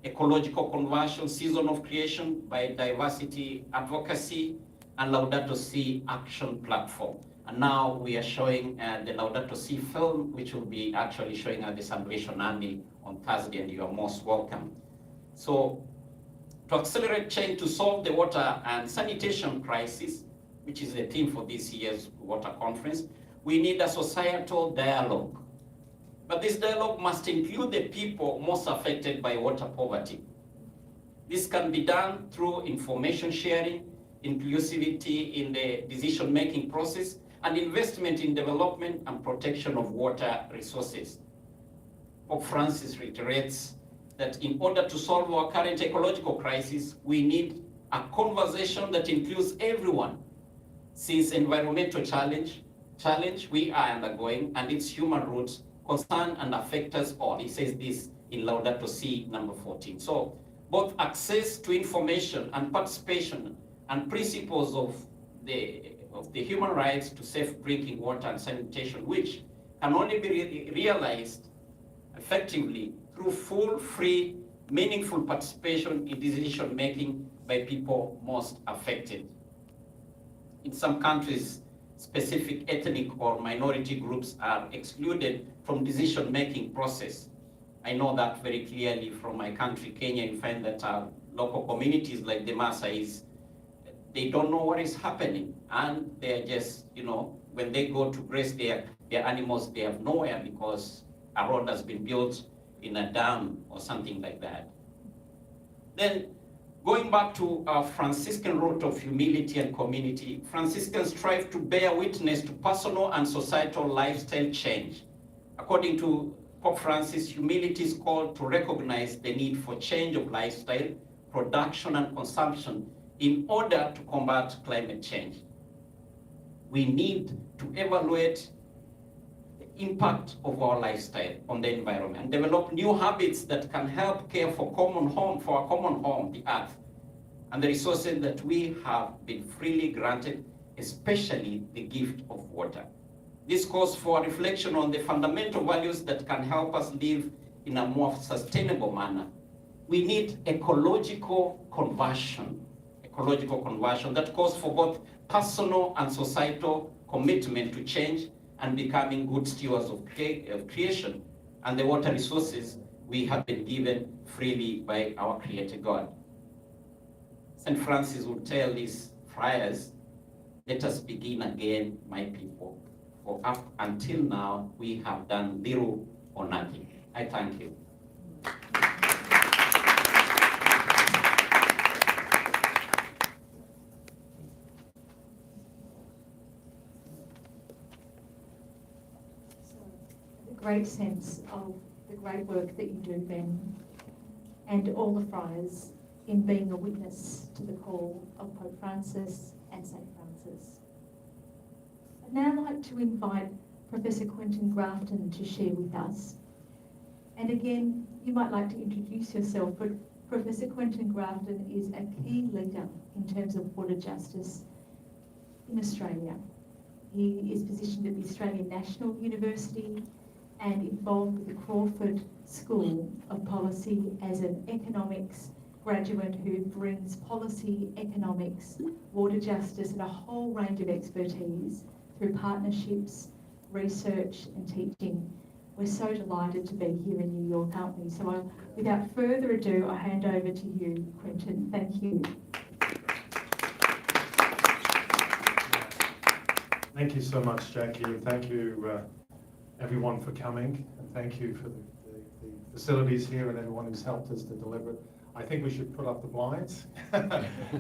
ecological conversion, season of creation, biodiversity advocacy, and Laudato Si action platform. And now we are showing the Laudato Si film, which will be actually showing at the Salvation Army on Thursday, and you are most welcome. So, to accelerate change to solve the water and sanitation crisis, which is the theme for this year's water conference, we need a societal dialogue. But this dialogue must include the people most affected by water poverty. This can be done through information sharing, inclusivity in the decision-making process, and investment in development and protection of water resources. Pope Francis reiterates that in order to solve our current ecological crisis, we need a conversation that includes everyone, since environmental challenge we are undergoing and its human roots concern and affect us all. He says this in Laudato Si number 14. So both access to information and participation and principles of the human rights to safe drinking water and sanitation, which can only be realized effectively through full, free, meaningful participation in decision making by people most affected. In some countries, specific ethnic or minority groups are excluded from decision-making process. I know that very clearly from my country, Kenya. You find that local communities like the Maasais, they don't know what is happening, and they're just, when they go to graze their animals, they have nowhere because a road has been built in a dam or something like that. Then, going back to our Franciscan root of humility and community, Franciscans strive to bear witness to personal and societal lifestyle change. According to Pope Francis, humility is called to recognize the need for change of lifestyle, production, and consumption in order to combat climate change. We need to evaluate the impact of our lifestyle on the environment and develop new habits that can help care for our common home, the earth, and the resources that we have been freely granted, especially the gift of water. This calls for a reflection on the fundamental values that can help us live in a more sustainable manner. We need ecological conversion that calls for both personal and societal commitment to change and becoming good stewards of creation and the water resources we have been given freely by our Creator God. St. Francis would tell his friars, "Let us begin again, my people, for up until now we have done little or nothing." I thank you. Great sense of the great work that you do, Ben, and all the friars in being a witness to the call of Pope Francis and St. Francis. I'd now like to invite Professor Quentin Grafton to share with us. And again, you might like to introduce yourself, but Professor Quentin Grafton is a key leader in terms of water justice in Australia. He is positioned at the Australian National University and involved with the Crawford School of Policy as an economics graduate who brings policy, economics, water justice and a whole range of expertise through partnerships, research and teaching. We're so delighted to be here in New York, aren't we? So without further ado, I hand over to you, Quentin. Thank you. Thank you so much, Jacqui, and thank you everyone for coming, and thank you for the facilities here and everyone who's helped us to deliver it. I think we should put up the blinds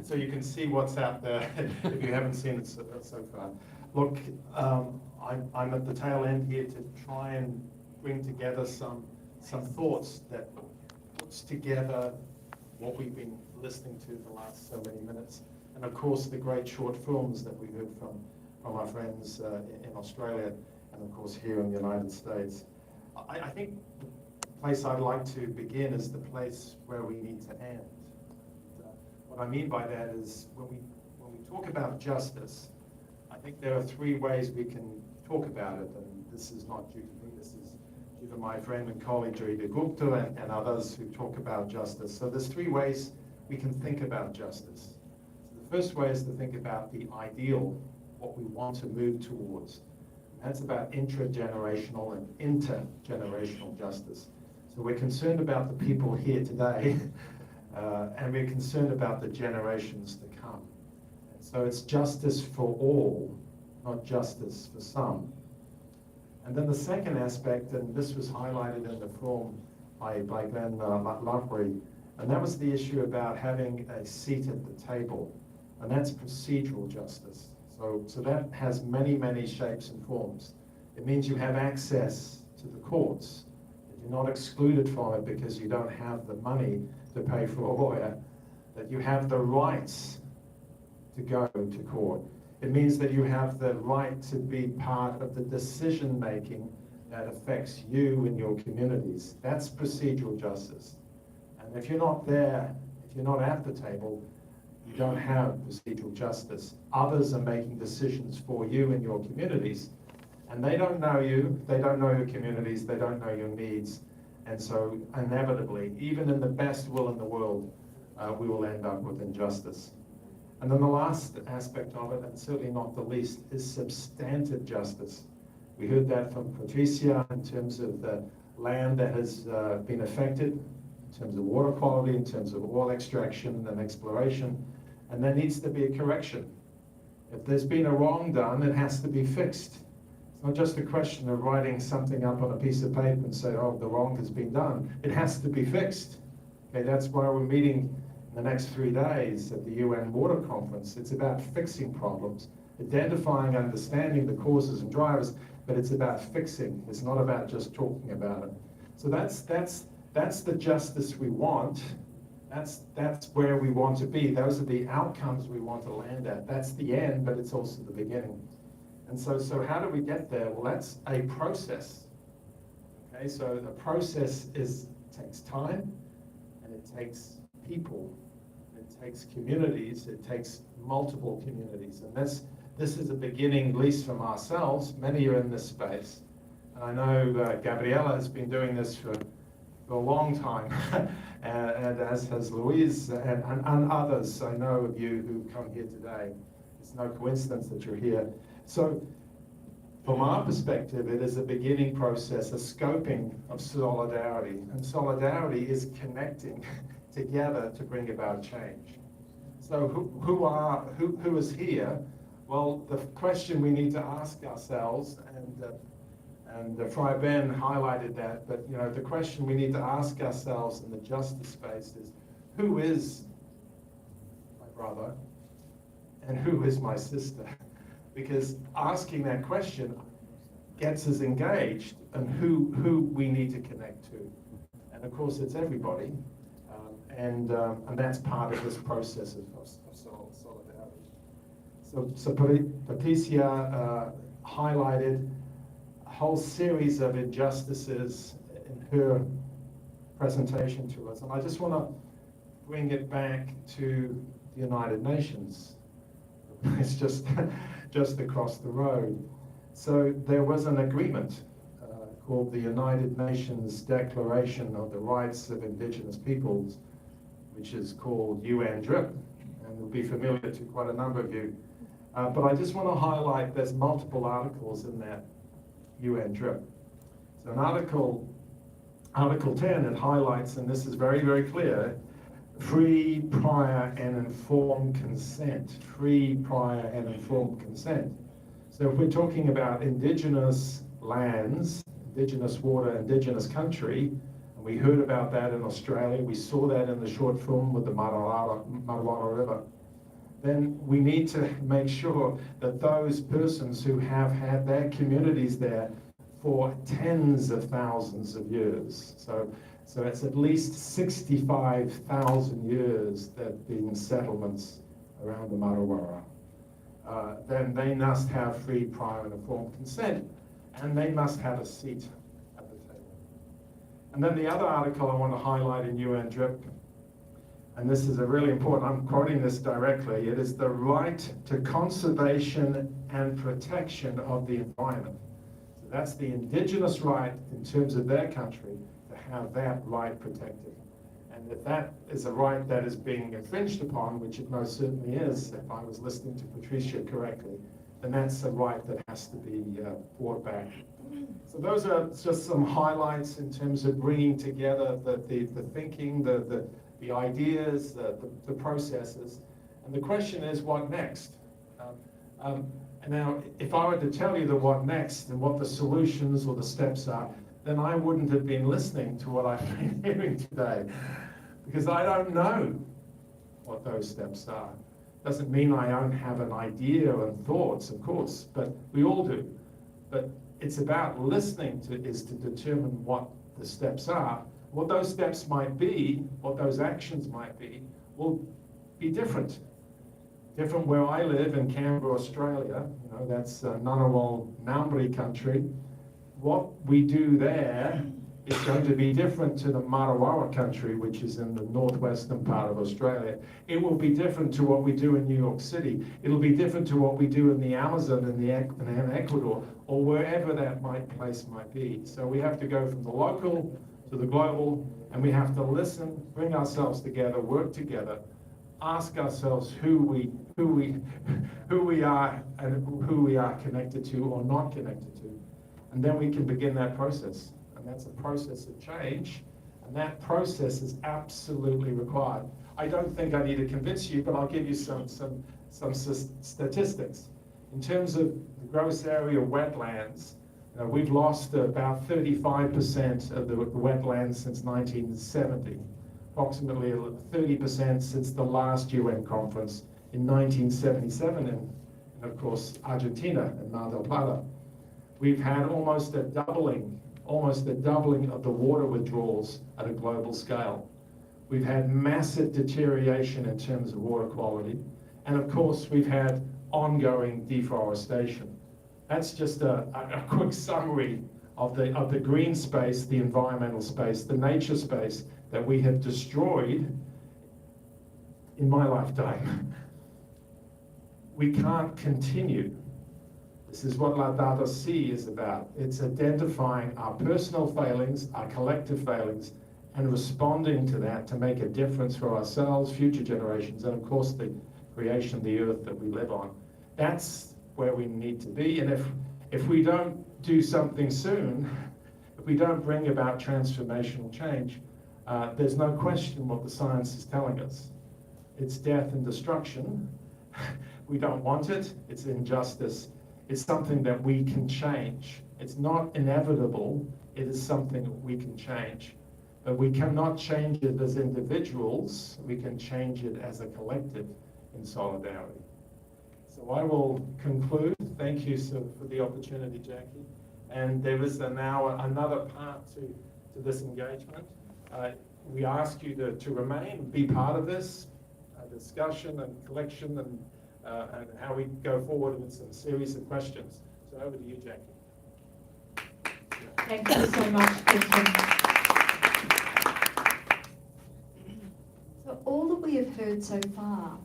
so you can see what's out there if you haven't seen it so far. Look, I'm at the tail end here to try and bring together some thoughts that puts together what we've been listening to the last so many minutes, and of course the great short films that we heard from our friends in Australia, and of course here in the United States. I think the place I'd like to begin is the place where we need to end. What I mean by that is when we talk about justice, I think there are three ways we can talk about it, and this is not due to me, this is due to my friend and colleague Joyita Gupta and others who talk about justice. So there's three ways we can think about justice. So the first way is to think about the ideal, what we want to move towards. That's about intragenerational and intergenerational justice. So we're concerned about the people here today, and we're concerned about the generations to come. And so it's justice for all, not justice for some. And then the second aspect, and this was highlighted in the film by Glenn Loughrey, and that was the issue about having a seat at the table, and that's procedural justice. So that has many, many shapes and forms. It means you have access to the courts, that you're not excluded from it because you don't have the money to pay for a lawyer, that you have the rights to go to court. It means that you have the right to be part of the decision-making that affects you and your communities. That's procedural justice. And if you're not there, if you're not at the table, you don't have procedural justice. Others are making decisions for you and your communities, and they don't know you, they don't know your communities, they don't know your needs, and so inevitably, even in the best will in the world, we will end up with injustice. And then the last aspect of it, and certainly not the least, is substantive justice. We heard that from Patricia in terms of the land that has been affected, in terms of water quality, in terms of oil extraction and exploration, and there needs to be a correction. If there's been a wrong done, it has to be fixed. It's not just a question of writing something up on a piece of paper and say, oh, the wrong has been done. It has to be fixed. Okay, that's why we're meeting in the next 3 days at the UN Water Conference. It's about fixing problems, identifying, understanding the causes and drivers, but it's about fixing. It's not about just talking about it. So that's the justice we want. That's where we want to be. Those are the outcomes we want to land at. That's the end, but it's also the beginning. And so how do we get there? Well, that's a process. Okay, so the process takes time, and it takes people, it takes communities, it takes multiple communities. And this is a beginning, at least from ourselves. Many are in this space. And I know Gabriela has been doing this for a long time, and as has Louise and others I know of you who come here today. It's no coincidence that you're here. So from our perspective, it is a beginning process, a scoping of solidarity. And solidarity is connecting together to bring about change. So who is here? Well, the question we need to ask ourselves, and Friar Ben highlighted that, but the question we need to ask ourselves in the justice space is, who is my brother and who is my sister? Because asking that question gets us engaged in who we need to connect to. And of course, it's everybody. And that's part of this process of solidarity. So Patricia highlighted a whole series of injustices in her presentation to us. And I just want to bring it back to the United Nations. It's just across the road. So there was an agreement called the United Nations Declaration of the Rights of Indigenous Peoples, which is called UN DRIP, and will be familiar to quite a number of you. But I just want to highlight there's multiple articles in that UN DRIP. So in Article 10, it highlights, and this is very, very clear, free, prior, and informed consent. Free, prior, and informed consent. So if we're talking about Indigenous lands, Indigenous water, Indigenous country, and we heard about that in Australia, we saw that in the short film with the Martuwurra River, then we need to make sure that those persons who have had their communities there for tens of thousands of years, so it's at least 65,000 years that have been settlements around the Martuwurra, then they must have free, prior, and informed consent, and they must have a seat at the table. And then the other article I want to highlight in UN DRIP, and this is a really important, I'm quoting this directly, it is the right to conservation and protection of the environment. So that's the Indigenous right in terms of their country to have that right protected. And if that is a right that is being infringed upon, which it most certainly is, if I was listening to Patricia correctly, then that's a right that has to be brought back. So those are just some highlights in terms of bringing together the thinking, the ideas, the processes. And the question is, what next? And now, if I were to tell you the what next and what the solutions or the steps are, then I wouldn't have been listening to what I've been hearing today, because I don't know what those steps are. Doesn't mean I don't have an idea and thoughts, of course, but we all do. But it's about listening to determine what the steps are. What those steps might be, what those actions might be, will be different. Different where I live in Canberra, Australia, that's Ngunnawal Ngambri country. What we do there is going to be different to the Martuwurra country, which is in the northwestern part of Australia. It will be different to what we do in New York City. It'll be different to what we do in the Amazon in Ecuador, or wherever that place might be. So we have to go from the local to the global, and we have to listen, bring ourselves together, work together, ask ourselves who we are and who we are connected to or not connected to. And then we can begin that process. And that's a process of change. And that process is absolutely required. I don't think I need to convince you, but I'll give you some statistics. In terms of the gross area of wetlands, we've lost about 35% of the wetlands since 1970. Approximately 30% since the last UN conference in 1977 in of course, Argentina and Mar del Plata. We've had almost a doubling of the water withdrawals at a global scale. We've had massive deterioration in terms of water quality. And of course, we've had ongoing deforestation. That's just a quick summary of the green space, the environmental space, the nature space that we have destroyed in my lifetime. We can't continue. This is what Laudato Si is about. It's identifying our personal failings, our collective failings, and responding to that to make a difference for ourselves, future generations, and of course the creation of the earth that we live on. That's where we need to be. And if we don't do something soon, if we don't bring about transformational change, there's no question what the science is telling us. It's death and destruction. We don't want it. It's injustice. It's something that we can change. It's not inevitable. It is something we can change. But we cannot change it as individuals. We can change it as a collective in solidarity. So I will conclude. Thank you for the opportunity, Jacqui. And there is now another part to this engagement. We ask you to remain, be part of this discussion and collection and how we go forward with some series of questions. So over to you, Jacqui. Thank you so much, Quentin. So all that we have heard so far,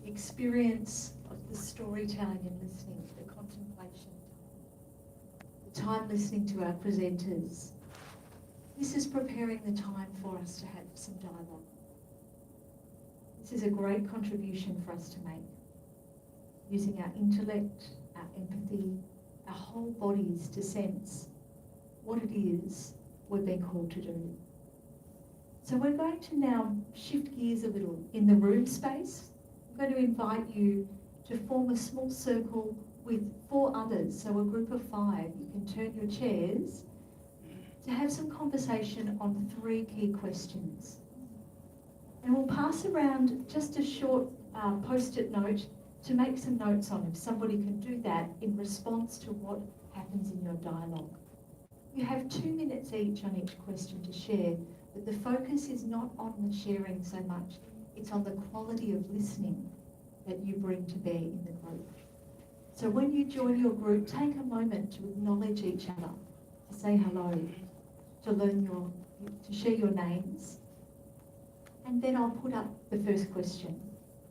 the experience of the storytelling and listening, the contemplation, the time listening to our presenters, this is preparing the time for us to have some dialogue. This is a great contribution for us to make, using our intellect, our empathy, our whole bodies to sense what it is we're being called to do. So we're going to now shift gears a little in the room space. I'm going to invite you to form a small circle with 4 others, so a group of 5. You can turn your chairs to have some conversation on 3 key questions. And we'll pass around just a short post-it note to make some notes on if somebody can do that in response to what happens in your dialogue. You have 2 minutes each on each question to share, but the focus is not on the sharing so much, it's on the quality of listening that you bring to bear in the group. So when you join your group, take a moment to acknowledge each other, to say hello, to share your names, and then I'll put up the first question.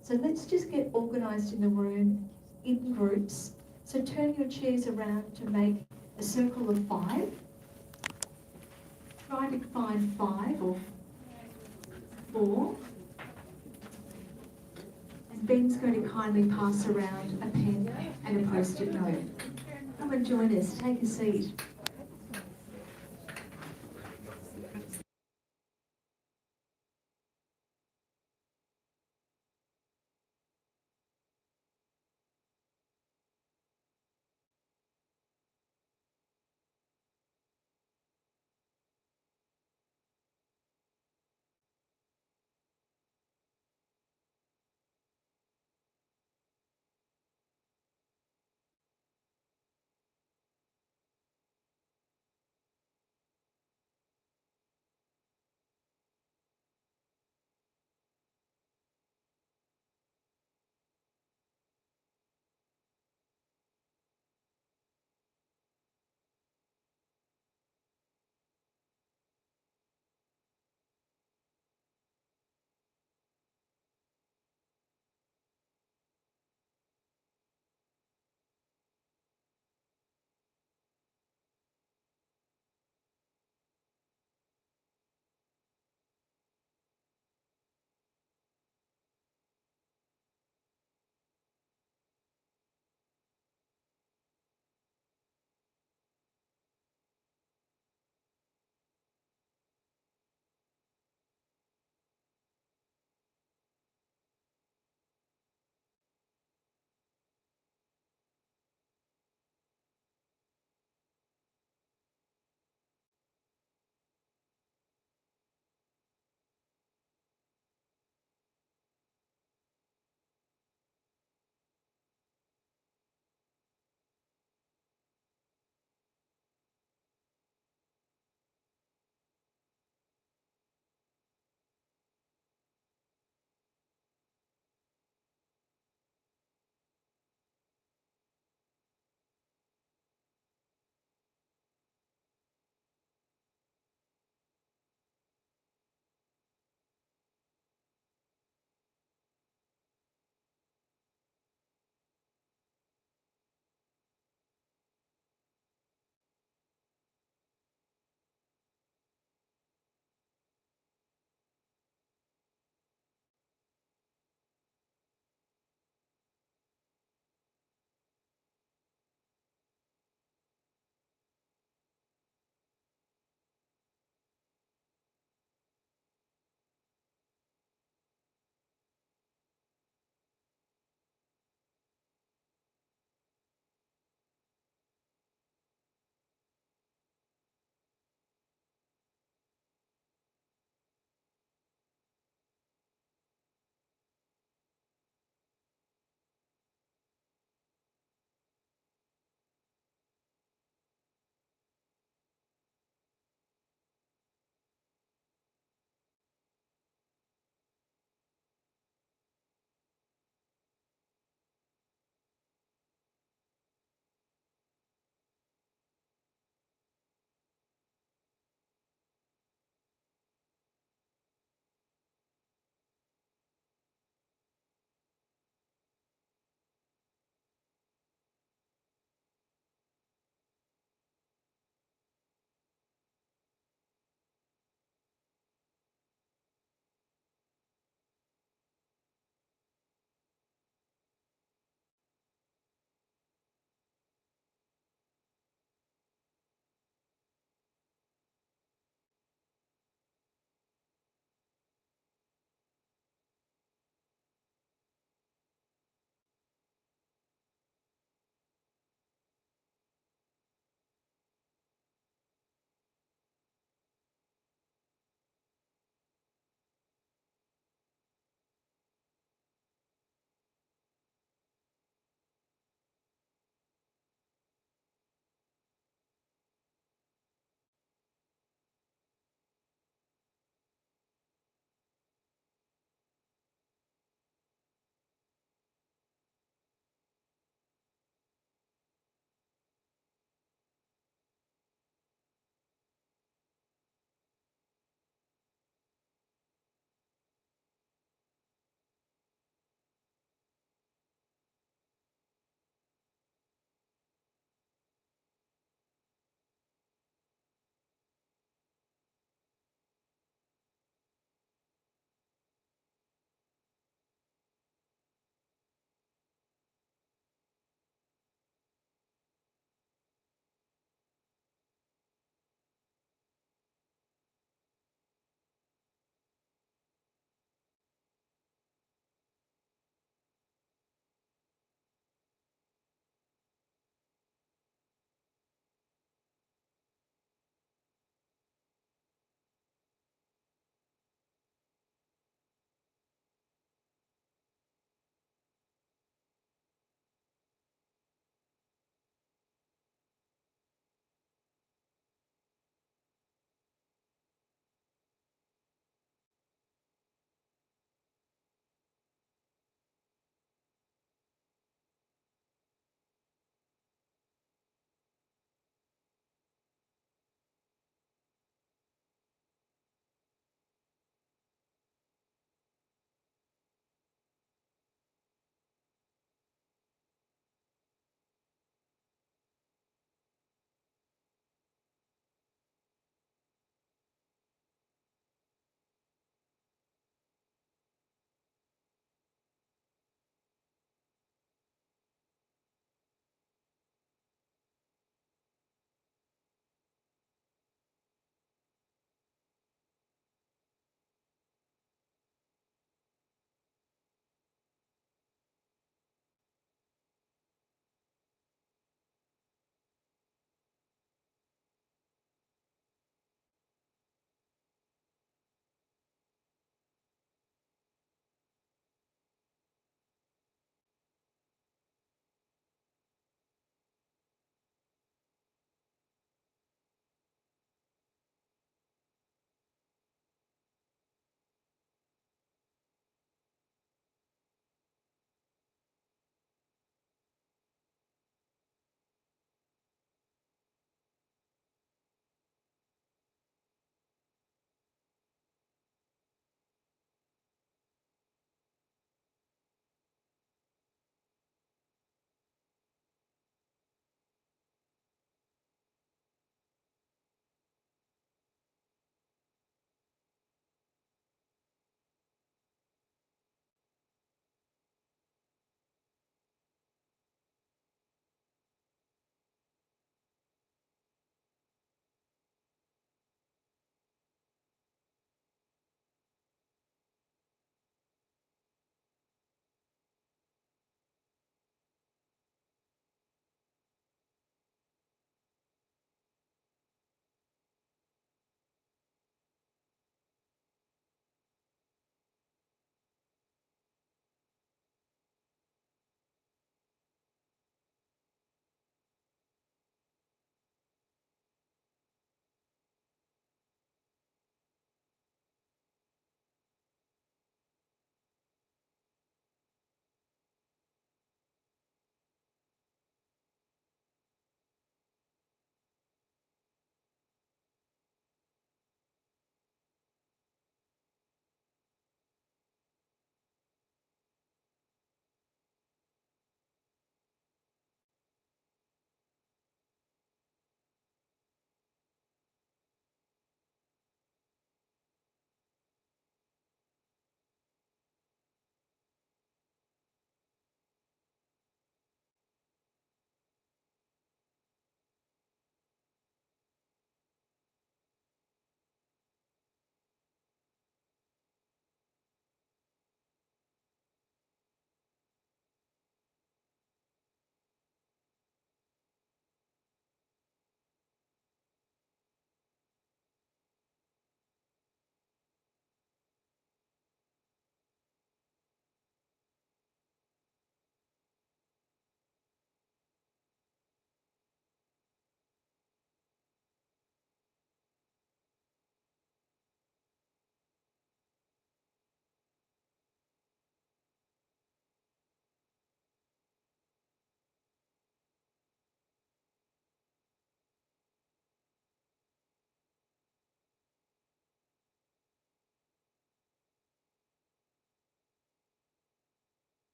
So let's just get organised in the room in groups. So turn your chairs around to make a circle of 5. Try to find 5 or 4. And Ben's going to kindly pass around a pen and a post-it note. Come and join us, take a seat.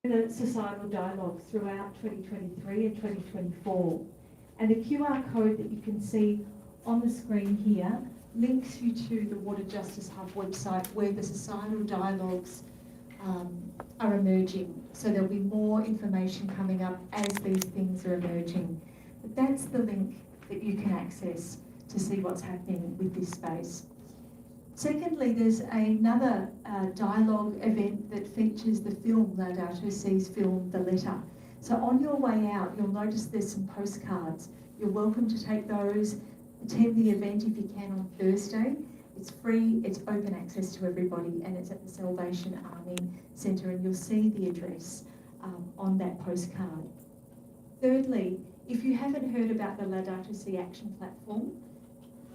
the societal dialogue throughout 2023 and 2024. And the QR code that you can see on the screen here links you to the Water Justice Hub website where the societal dialogues are emerging. So there'll be more information coming up as these things are emerging. But that's the link that you can access to see what's happening with this space. Secondly, there's another dialogue event that features the film, Laudato Si's film, The Letter. So on your way out, you'll notice there's some postcards. You're welcome to take those, attend the event if you can on Thursday. It's free, it's open access to everybody, and it's at the Salvation Army Centre, and you'll see the address on that postcard. Thirdly, if you haven't heard about the Laudato Si Action Platform,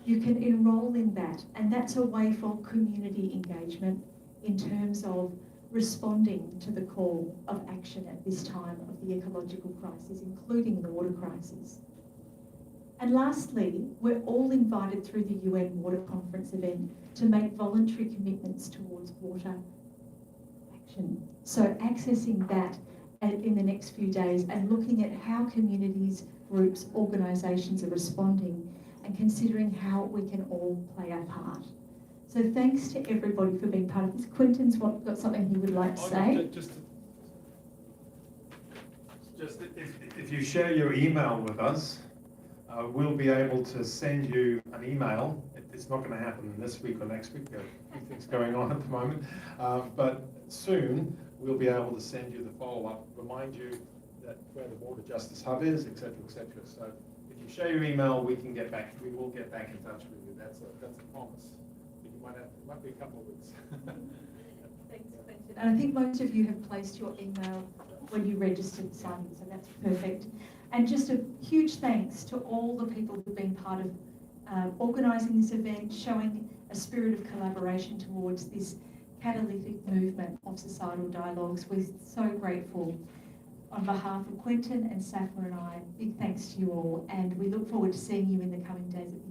you can enrol in that, and that's a way for community engagement in terms of responding to the call of action at this time of the ecological crisis, including the water crisis. And lastly, we're all invited through the UN Water Conference event to make voluntary commitments towards water action. So accessing that in the next few days and looking at how communities, groups, organisations are responding and considering how we can all play our part. So thanks to everybody for being part of this. Quentin's got something he would like to say. Just if you share your email with us, we'll be able to send you an email. It's not going to happen this week or next week. There are a few things going on at the moment. But soon we'll be able to send you the follow-up, remind you that where the Water Justice Hub is, etc., etc. So if you share your email, we will get back in touch with you. That's a promise. It might be a couple of weeks. Thanks, Quentin. And I think most of you have placed your email when you registered, Simon, so that's perfect. And just a huge thanks to all the people who've been part of organising this event, showing a spirit of collaboration towards this catalytic movement of societal dialogues. We're so grateful. On behalf of Quentin and Safa and I, big thanks to you all, and we look forward to seeing you in the coming days at the